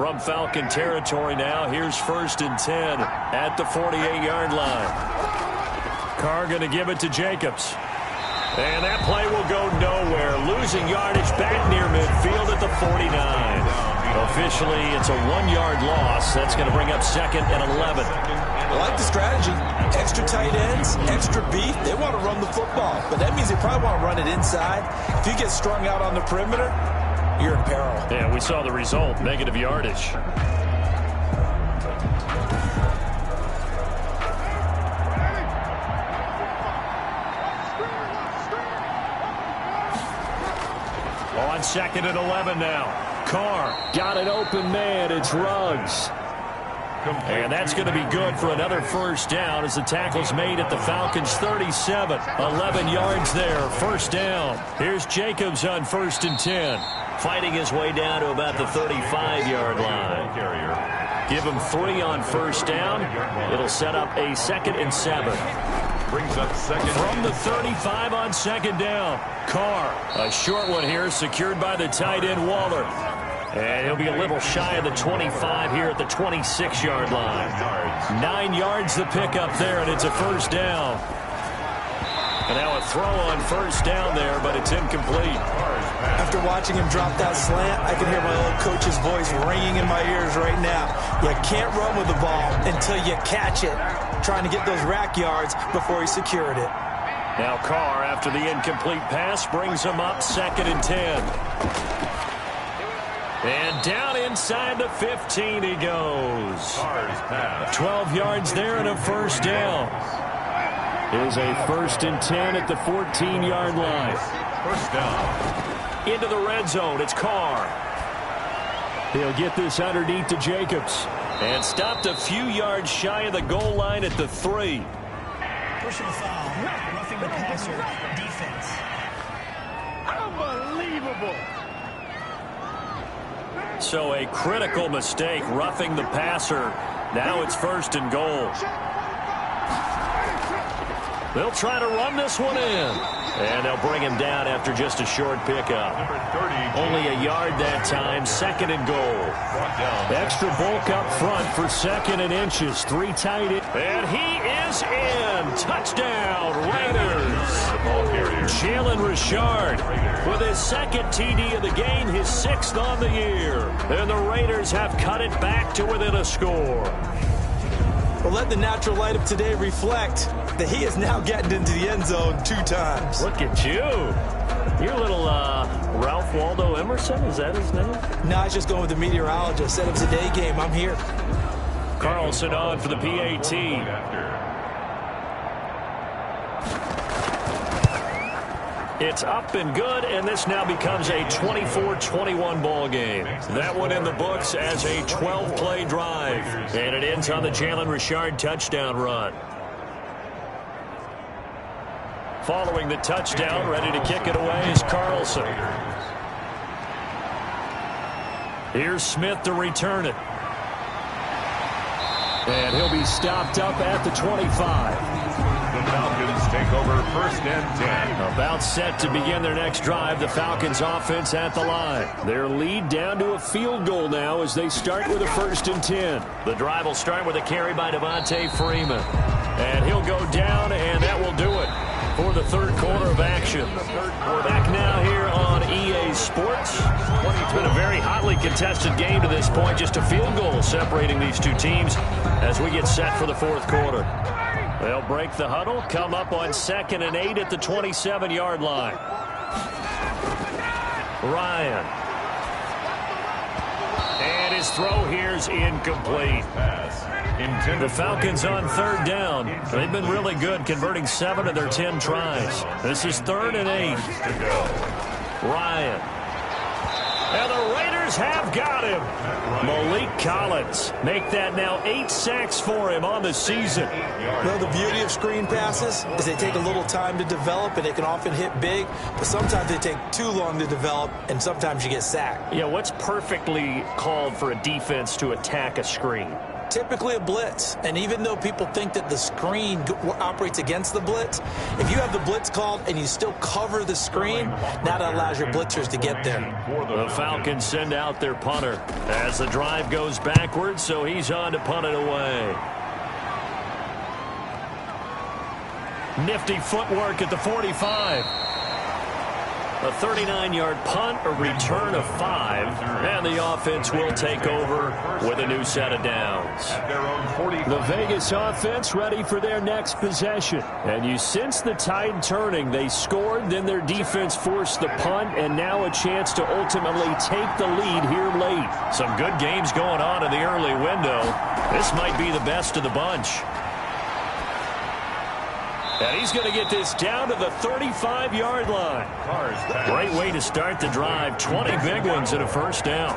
S2: From Falcon territory now, here's 1st and 10 at the 48-yard line. Carr going to give it to Jacobs. And that play will go nowhere. Losing yardage back near midfield at the 49. Officially, it's a 1-yard loss. That's going to bring up 2nd and 11.
S3: I like the strategy. Extra tight ends, extra beef. They want to run the football, but that means they probably want to run it inside. If you get strung out on the perimeter, you're in peril.
S2: Yeah, we saw the result, negative yardage. On 2nd and 11 now. Carr got an open man. It's Ruggs. And that's going to be good for another first down as the tackle's made at the Falcons' 37. 11 yards there, first down. Here's Jacobs on 1st and 10. Fighting his way down to about the 35-yard line. Give him 3 on first down. It'll set up a 2nd and 7.
S1: Brings up second.
S2: From the 35 on 2nd down. Carr, a short one here, secured by the tight end Waller. And he'll be a little shy of the 25 here at the 26-yard line. 9 yards the pickup there, and it's a first down. And now a throw on first down there, but it's incomplete.
S3: After watching him drop that slant, I can hear my old coach's voice ringing in my ears right now. You can't run with the ball until you catch it. Trying to get those rack yards before he secured it.
S2: Now Carr, after the incomplete pass, brings him up 2nd and 10. And down inside the 15 he goes. 12 yards there and a first down. It is a 1st and 10 at the 14-yard line.
S1: First down.
S2: Into the red zone. It's Carr. He'll get this underneath to Jacobs. And stopped a few yards shy of the goal line at the 3.
S4: Personal foul. Roughing the passer. Defense.
S5: Unbelievable.
S2: So a critical mistake, roughing the passer. Now it's 1st and goal. They'll try to run this one in. And they'll bring him down after just a short pickup. Only a yard that time, 2nd and goal. Extra bulk up front for 2nd and inches. 3 tight ends. And he is in. Touchdown, Raiders. Jalen Richard with his 2nd TD of the game, his 6th on the year. And the Raiders have cut it back to within a score.
S3: Well, let the natural light of today reflect that he is now getting into the end zone 2 times.
S2: Look at you. You're a little Ralph Waldo Emerson, is that his name?
S3: No, I was just going with the meteorologist. Said it was a day game. I'm here.
S2: Carlson on for the PAT. It's up and good, and this now becomes a 24-21 ball game. That one in the books as a 12-play drive. And it ends on the Jalen Richard touchdown run. Following the touchdown, ready to kick it away is Carlson. Here's Smith to return it. And he'll be stopped up at the 25.
S1: The Falcons take over 1st and 10.
S2: About set to begin their next drive. The Falcons offense at the line. Their lead down to a field goal now as they start with a 1st and 10. The drive will start with a carry by Devontae Freeman. And he'll go down, and that will do it for the third quarter of action. We're back now here on EA Sports. It's been a very hotly contested game to this point. Just a field goal separating these two teams as we get set for the fourth quarter. They'll break the huddle, come up on 2nd and 8 at the 27-yard line. Ryan. And his throw here's incomplete. The Falcons on 3rd down. They've been really good, converting 7 of their 10 tries. This is 3rd and 8. Ryan. And the Raiders have got him. Malik Collins. Make that now 8 sacks for him on the season.
S3: Well, the beauty of screen passes is they take a little time to develop, and they can often hit big, but sometimes they take too long to develop, and sometimes you get sacked.
S2: Yeah, what's perfectly called for a defense to attack a screen?
S3: Typically a blitz, and even though people think that the screen operates against the blitz, if you have the blitz called and you still cover the screen, now that allows your blitzers to get there.
S2: The Falcons send out their punter as the drive goes backwards, so he's on to punt it away. Nifty footwork at the 45. A 39-yard punt, a return of 5, and the offense will take over with a new set of downs. The Vegas offense ready for their next possession. And you sense the tide turning. They scored, then their defense forced the punt, and now a chance to ultimately take the lead here late. Some good games going on in the early window. This might be the best of the bunch. And he's going to get this down to the 35-yard line. Great way to start the drive. 20 big ones and a first down.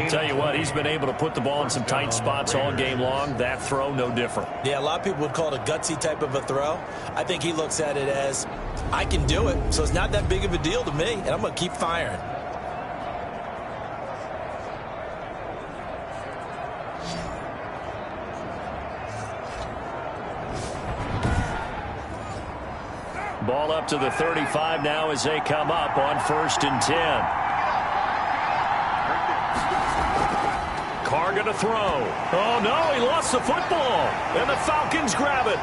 S2: Tell you what, he's been able to put the ball in some tight spots all game long. That throw, no different.
S3: Yeah, a lot of people would call it a gutsy type of a throw. I think he looks at it as, I can do it, so it's not that big of a deal to me, and I'm going to keep firing.
S2: Ball up to the 35 now as they come up on 1st and 10. Carr going to throw. Oh, no, he lost the football. And the Falcons grab it.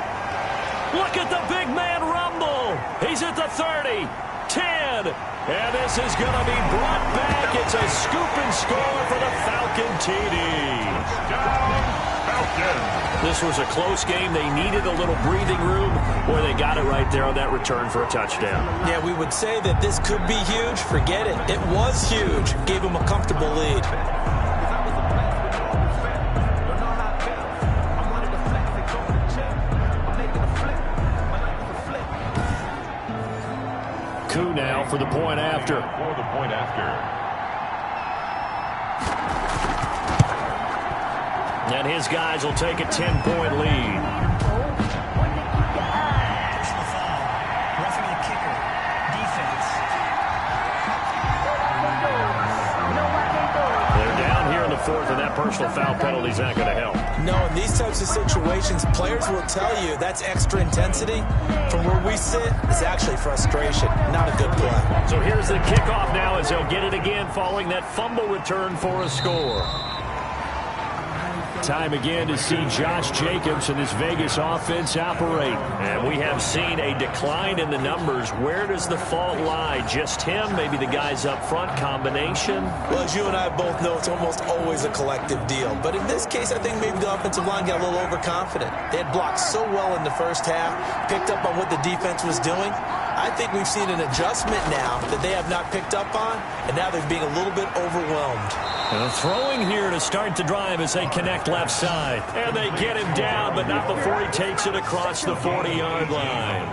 S2: Look at the big man rumble. He's at the 30, 10. And this is going to be brought back. It's a scoop and score for the Falcon TD. This was a close game. They needed a little breathing room. Boy, they got it right there on that return for a touchdown.
S3: Yeah, we would say that this could be huge. Forget it. It was huge. Gave them a comfortable lead.
S2: Coup now for the point after. And his guys will take a 10-point lead.
S4: Personal foul. Roughing the kicker. Defense.
S2: They're down here in the 4th, and that personal foul penalty is not going to help.
S3: No, in these types of situations, players will tell you that's extra intensity. From where we sit, it's actually frustration, not a good play.
S2: So here's the kickoff now as they'll get it again following that fumble return for a score. Time again to see Josh Jacobs and his Vegas offense operate. And we have seen a decline in the numbers. Where does the fault lie? Just him? Maybe the guys up front? Combination?
S3: Well, as you and I both know, it's almost always a collective deal. But in this case, I think maybe the offensive line got a little overconfident. They had blocked so well in the first half, picked up on what the defense was doing. I think we've seen an adjustment now that they have not picked up on, and now they're being a little bit overwhelmed.
S2: Throwing here to start the drive as they connect left side. And they get him down, but not before he takes it across the 40-yard line.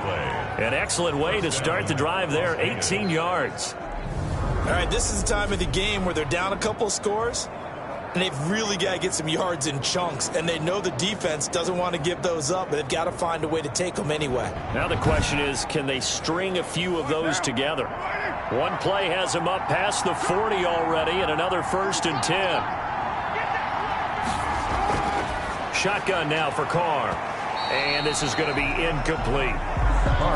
S2: An excellent way to start the drive there, 18 yards.
S3: All right, this is the time of the game where they're down a couple of scores, and they've really got to get some yards in chunks, and they know the defense doesn't want to give those up, but they've got to find a way to take them anyway.
S2: Now the question is, can they string a few of those together? One play has them up past the 40 already, and another 1st and 10. Shotgun now for Carr, and this is going to be incomplete.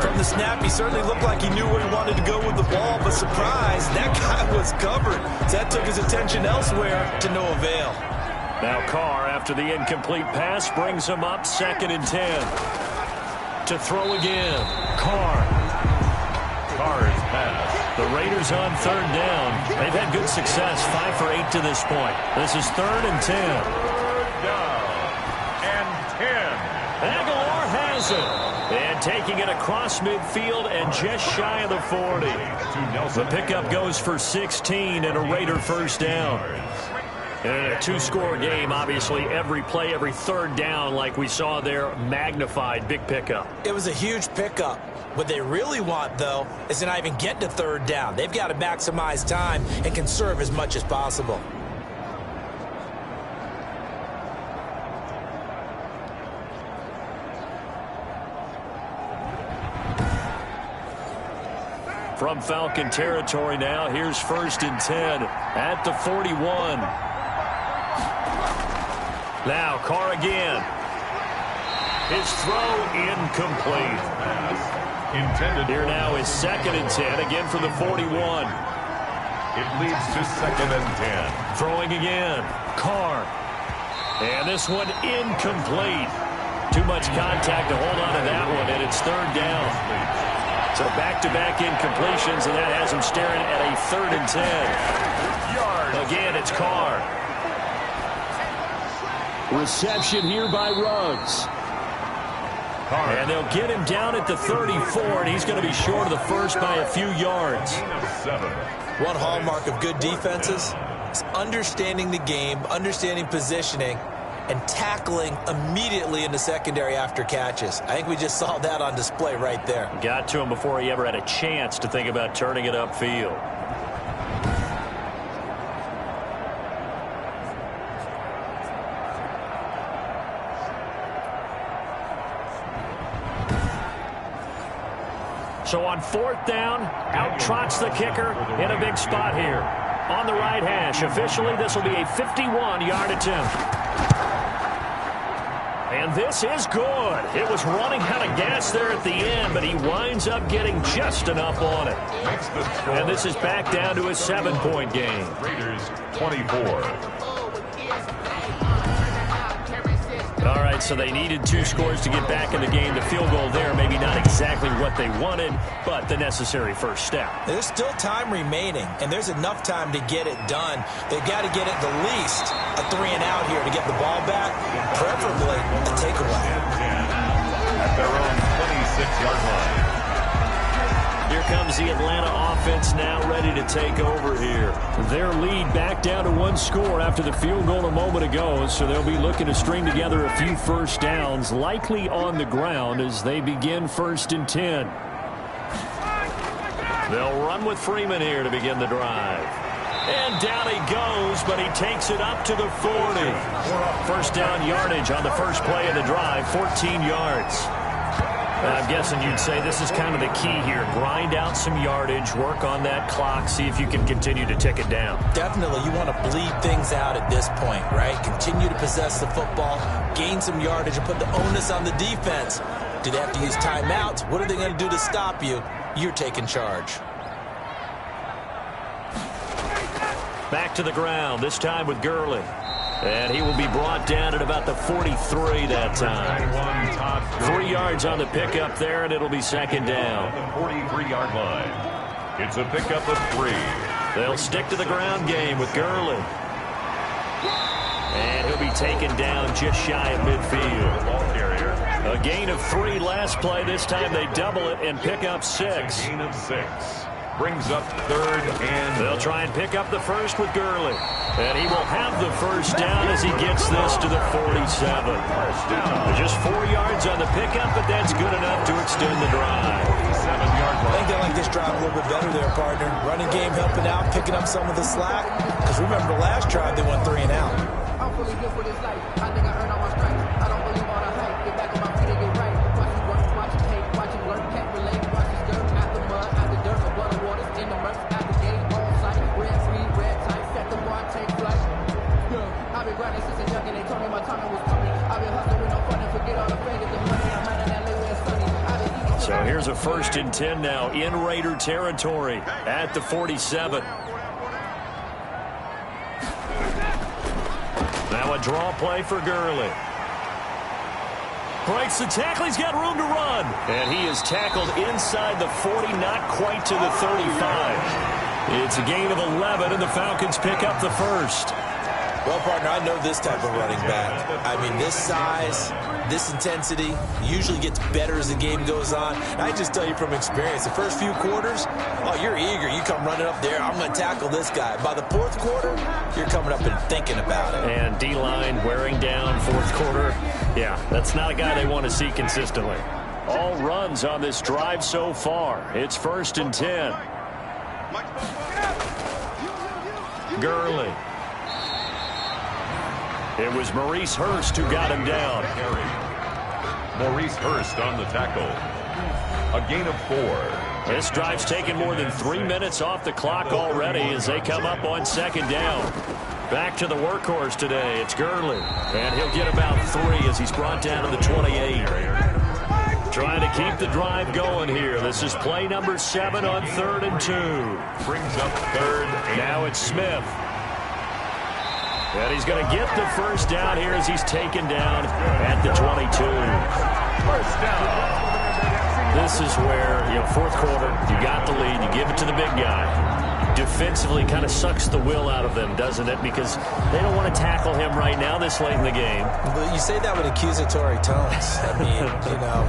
S3: From the snap, he certainly looked like he knew where he wanted to go with the ball, but surprise, that guy was covered. So that took his attention elsewhere to no avail.
S2: Now Carr, after the incomplete pass, brings him up 2nd and 10. To throw again. Carr's pass. The Raiders on 3rd down. They've had good success, 5 for 8 to this point. This is 3rd and 10.
S1: 3rd down and 10.
S2: Aguilar has it. And taking it across midfield and just shy of the 40. The pickup goes for 16 and a Raider 1st down. And a 2-score game, obviously, every play, every 3rd down, like we saw there, magnified. Big pickup.
S3: It was a huge pickup. What they really want, though, is to not even get to 3rd down. They've got to maximize time and conserve as much as possible.
S2: From Falcon territory now, here's 1st and 10 at the 41. Now Carr again. His throw incomplete.
S1: Intended.
S2: Here now is 2nd and 10, again for the 41.
S1: It leads to 2nd and 10.
S2: Throwing again. Carr. And this one incomplete. Too much contact to hold on to that one, and it's 3rd down. So back-to-back incompletions, and that has him staring at a 3rd and 10. Again, it's Carr. Reception here by Ruggs. And they'll get him down at the 34, and he's going to be short of the first by a few yards.
S3: One hallmark of good defenses is understanding the game, understanding positioning, and tackling immediately in the secondary after catches. I think we just saw that on display right there.
S2: Got to him before he ever had a chance to think about turning it upfield. So on 4th down, out trots the kicker in a big spot here. On the right hash, officially this will be a 51-yard attempt. And this is good. It was running out of gas there at the end, but he winds up getting just enough on it. And this is back down to a 7-point game.
S1: Raiders 24.
S2: All right, so they needed 2 scores to get back in the game. The field goal there, maybe not exactly what they wanted, but the necessary first step.
S3: There's still time remaining, and there's enough time to get it done. They've got to get at the least a 3-and-out here to get the ball back, preferably a takeaway.
S1: At their own 26-yard line.
S2: Here comes the Atlanta offense now ready to take over here. Their lead back down to 1 score after the field goal a moment ago, so they'll be looking to string together a few first downs, likely on the ground as they begin 1st and 10. They'll run with Freeman here to begin the drive. And down he goes, but he takes it up to the 40. First down yardage on the first play of the drive, 14 yards. I'm guessing you'd say this is kind of the key here. Grind out some yardage, work on that clock, see if you can continue to tick it down.
S3: Definitely, you want to bleed things out at this point, right? Continue to possess the football, gain some yardage, and put the onus on the defense. Do they have to use timeouts? What are they going to do to stop you? You're taking charge.
S2: Back to the ground, this time with Gurley. And he will be brought down at about the 43 that time. 3 yards on the pickup there, and it'll be 2nd down.
S1: The 43-yard line. It's a pickup of 3.
S2: They'll stick to the ground game with Gurley. And he'll be taken down just shy of midfield.
S1: Ball carrier.
S2: A gain of 3 last play. This time they double it and pick up 6.
S1: Gain of 6. Brings up 3rd and...
S2: They'll try and pick up the first with Gurley. And he will have the first down as he gets this to the 47. Just 4 yards on the pickup, but that's good enough to extend the drive.
S3: I think they like this drive a little bit better there, partner. Running game helping out, picking up some of the slack. Because remember, last drive they went 3 and out.
S7: I'm fully good for this life. I think I earned all my stripes. I don't believe all the hype. Get back on my feet and get right. Watch you work, watch you hate, watch you learn, can't relate. Watch you skirt, out the mud, out the dirt, the blood of waters, in the murk, out the gate, on sight. Red free, red tight, set the bar, take flight. Yeah, I've been grinding since a young and they told me my timing was coming. I've been hustling with no fun and forget all the fingers, the money. I'm out of that way where it's sunny.
S2: So here's a 1st and 10 now in Raider territory at the 47. Now a draw play for Gurley. Breaks the tackle. He's got room to run. And he is tackled inside the 40, not quite to the 35. It's a gain of 11, and the Falcons pick up the first.
S3: Well, partner, I know this type of running back. I mean, this size, this intensity usually gets better as the game goes on. And I just tell you from experience, the first few quarters, oh, you're eager. You come running up there, I'm going to tackle this guy. By the 4th quarter, you're coming up and thinking about it.
S2: And D-line wearing down 4th quarter. Yeah, that's not a guy they want to see consistently. All runs on this drive so far. It's 1st and 10. Gurley. It was Maurice Hurst who got him down.
S1: Maurice Hurst on the tackle. A gain of 4.
S2: This drive's taken more than 3 minutes off the clock already as they come up on 2nd down. Back to the workhorse today. It's Gurley. And he'll get about 3 as he's brought down to the 28. Trying to keep the drive going here. This is play number 7 on 3rd and 2.
S1: Brings up 3rd.
S2: Now it's Smith. And he's going to get the 1st down here as he's taken down at the 22.
S1: 1st down.
S2: This is where, 4th quarter, you got the lead, you give it to the big guy. Defensively kind of sucks the will out of them, doesn't it? Because they don't want to tackle him right now this late in the game.
S3: But you say that with accusatory tones. I mean,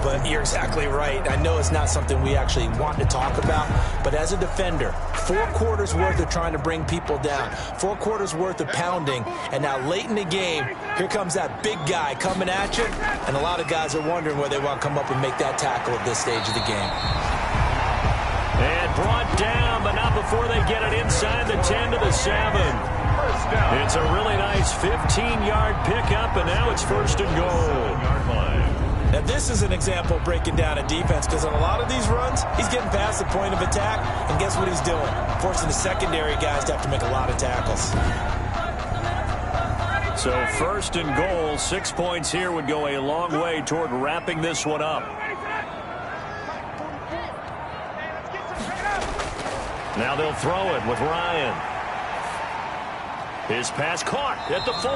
S3: but you're exactly right. I know it's not something we actually want to talk about, but as a defender, 4 quarters worth of trying to bring people down, 4 quarters worth of pounding, and now late in the game, here comes that big guy coming at you, and a lot of guys are wondering whether they want to come up and make that tackle at this stage of the game.
S2: And brought down, but not before they get it inside the 10 to the 7. It's a really nice 15-yard pickup, and now it's 1st and goal.
S3: Now, this is an example of breaking down a defense, because on a lot of these runs, he's getting past the point of attack, and guess what he's doing? Forcing the secondary guys to have to make a lot of tackles.
S2: So 1st and goal, 6 points here would go a long way toward wrapping this one up. Now they'll throw it with Ryan. His pass caught at the 4.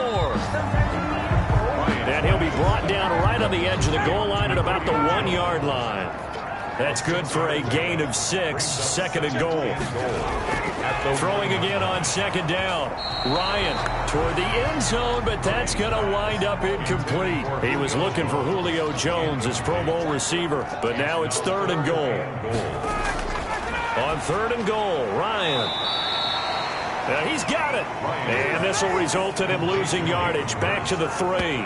S2: And he'll be brought down right on the edge of the goal line at about the 1-yard line. That's good for a gain of 6, 2nd and goal. Throwing again on 2nd down. Ryan toward the end zone, but that's going to wind up incomplete. He was looking for Julio Jones, his Pro Bowl receiver, but now it's 3rd and goal. On 3rd and goal, Ryan. He's got it. And this will result in him losing yardage back to the 3.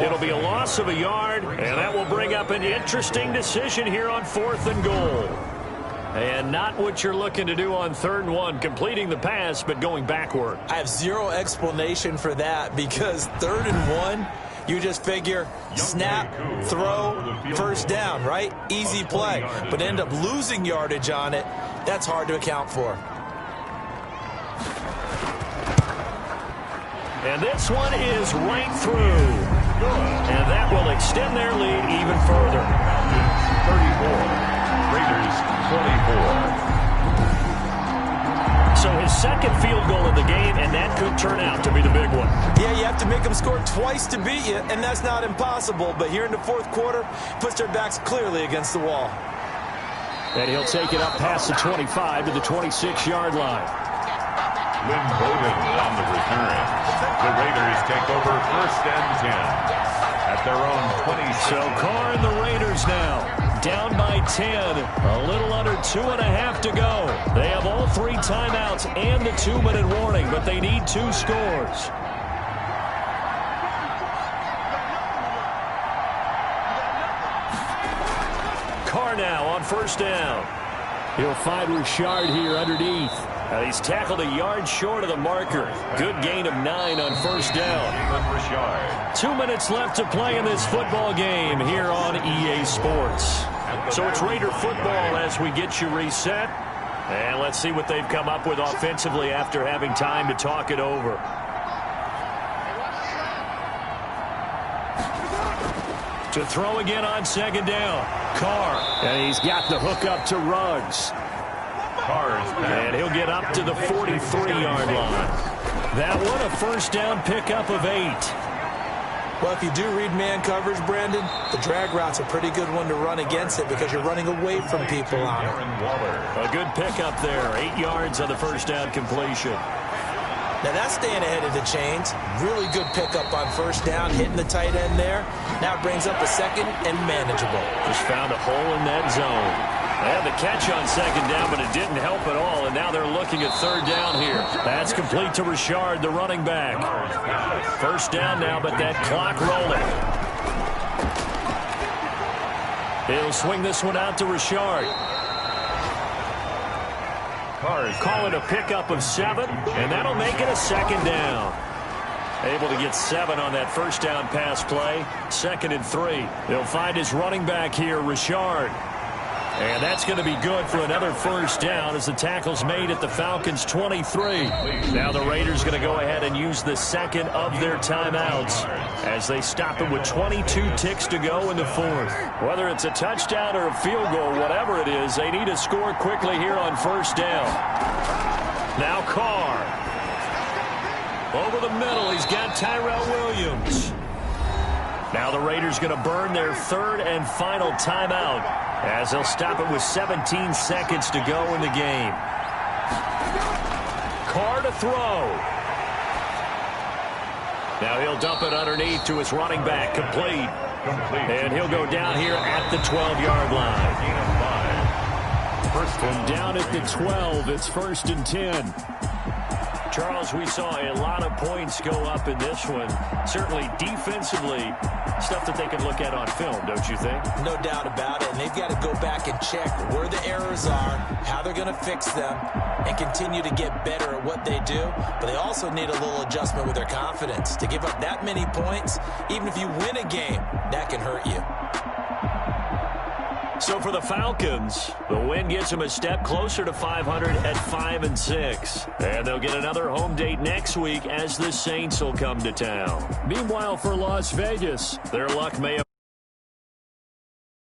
S2: It'll be a loss of a yard, and that will bring up an interesting decision here on 4th and goal. And not what you're looking to do on 3rd and 1, completing the pass, but going backward.
S3: I have zero explanation for that, because 3rd and 1, you just figure snap, throw, 1st down, right? Easy play. But end up losing yardage on it. That's hard to account for.
S2: And this one is right through. And that will extend their lead even further.
S1: 34. Raiders 24.
S2: So his 2nd field goal of the game, and that could turn out to be the big one.
S3: Yeah, you have to make them score twice to beat you, and that's not impossible. But here in the 4th quarter, puts their backs clearly against the wall.
S2: And he'll take it up past the 25 to the 26-yard line.
S1: Lynn Bowden on the return. The Raiders take over 1st and 10 at their own 26.
S2: So Carr and the Raiders now down by 10. A little under 2.5 to go. They have all 3 timeouts and the 2-minute warning, but they need 2 scores. Carr now on 1st down. He'll find Richard here underneath. He's tackled a yard short of the marker. Good gain of 9 on first down. 2 minutes left to play in this football game here on EA Sports. So it's Raider football as we get you reset. And let's see what they've come up with offensively after having time to talk it over. To throw again on second down. Carr. And he's got the hook up to Ruggs. And he'll get up to the 43-yard line. That one a first down pickup of 8.
S3: Well, if you do read man coverage, Brandon, the drag route's a pretty good one to run against it because you're running away from people on it.
S2: A good pickup there. 8 yards on the first down completion.
S3: Now that's staying ahead of the chains. Really good pickup on first down, hitting the tight end there. Now it brings up a second and manageable.
S2: Just found a hole in that zone. They had the catch on second down, but it didn't help at all, and now they're looking at third down here. That's complete to Richard, the running back. First down now, but that clock rolling. He'll swing this one out to Richard. Call it a pickup of 7, and that'll make it a second down. Able to get 7 on that first down pass play. 2nd and 3. He'll find his running back here, Richard. And that's going to be good for another first down as the tackle's made at the Falcons' 23. Now the Raiders going to go ahead and use the second of their timeouts as they stop it with 22 ticks to go in the 4th. Whether it's a touchdown or a field goal, whatever it is, they need to score quickly here on first down. Now Carr. Over the middle, he's got Tyrell Williams. Now the Raiders going to burn their 3rd and final timeout as they'll stop it with 17 seconds to go in the game. Carr to throw. Now he'll dump it underneath to his running back, complete. And he'll go down here at the 12-yard line. From down at the 12, it's 1st and 10. Charles, we saw a lot of points go up in this one. Certainly defensively, stuff that they can look at on film, don't you think?
S3: No doubt about it. And they've got to go back and check where the errors are, how they're going to fix them, and continue to get better at what they do. But they also need a little adjustment with their confidence. To give up that many points, even if you win a game, that can hurt you.
S2: So for the Falcons, the win gets them a step closer to 500 at 5-6. And they'll get another home date next week as the Saints will come to town. Meanwhile, for Las Vegas, their luck may have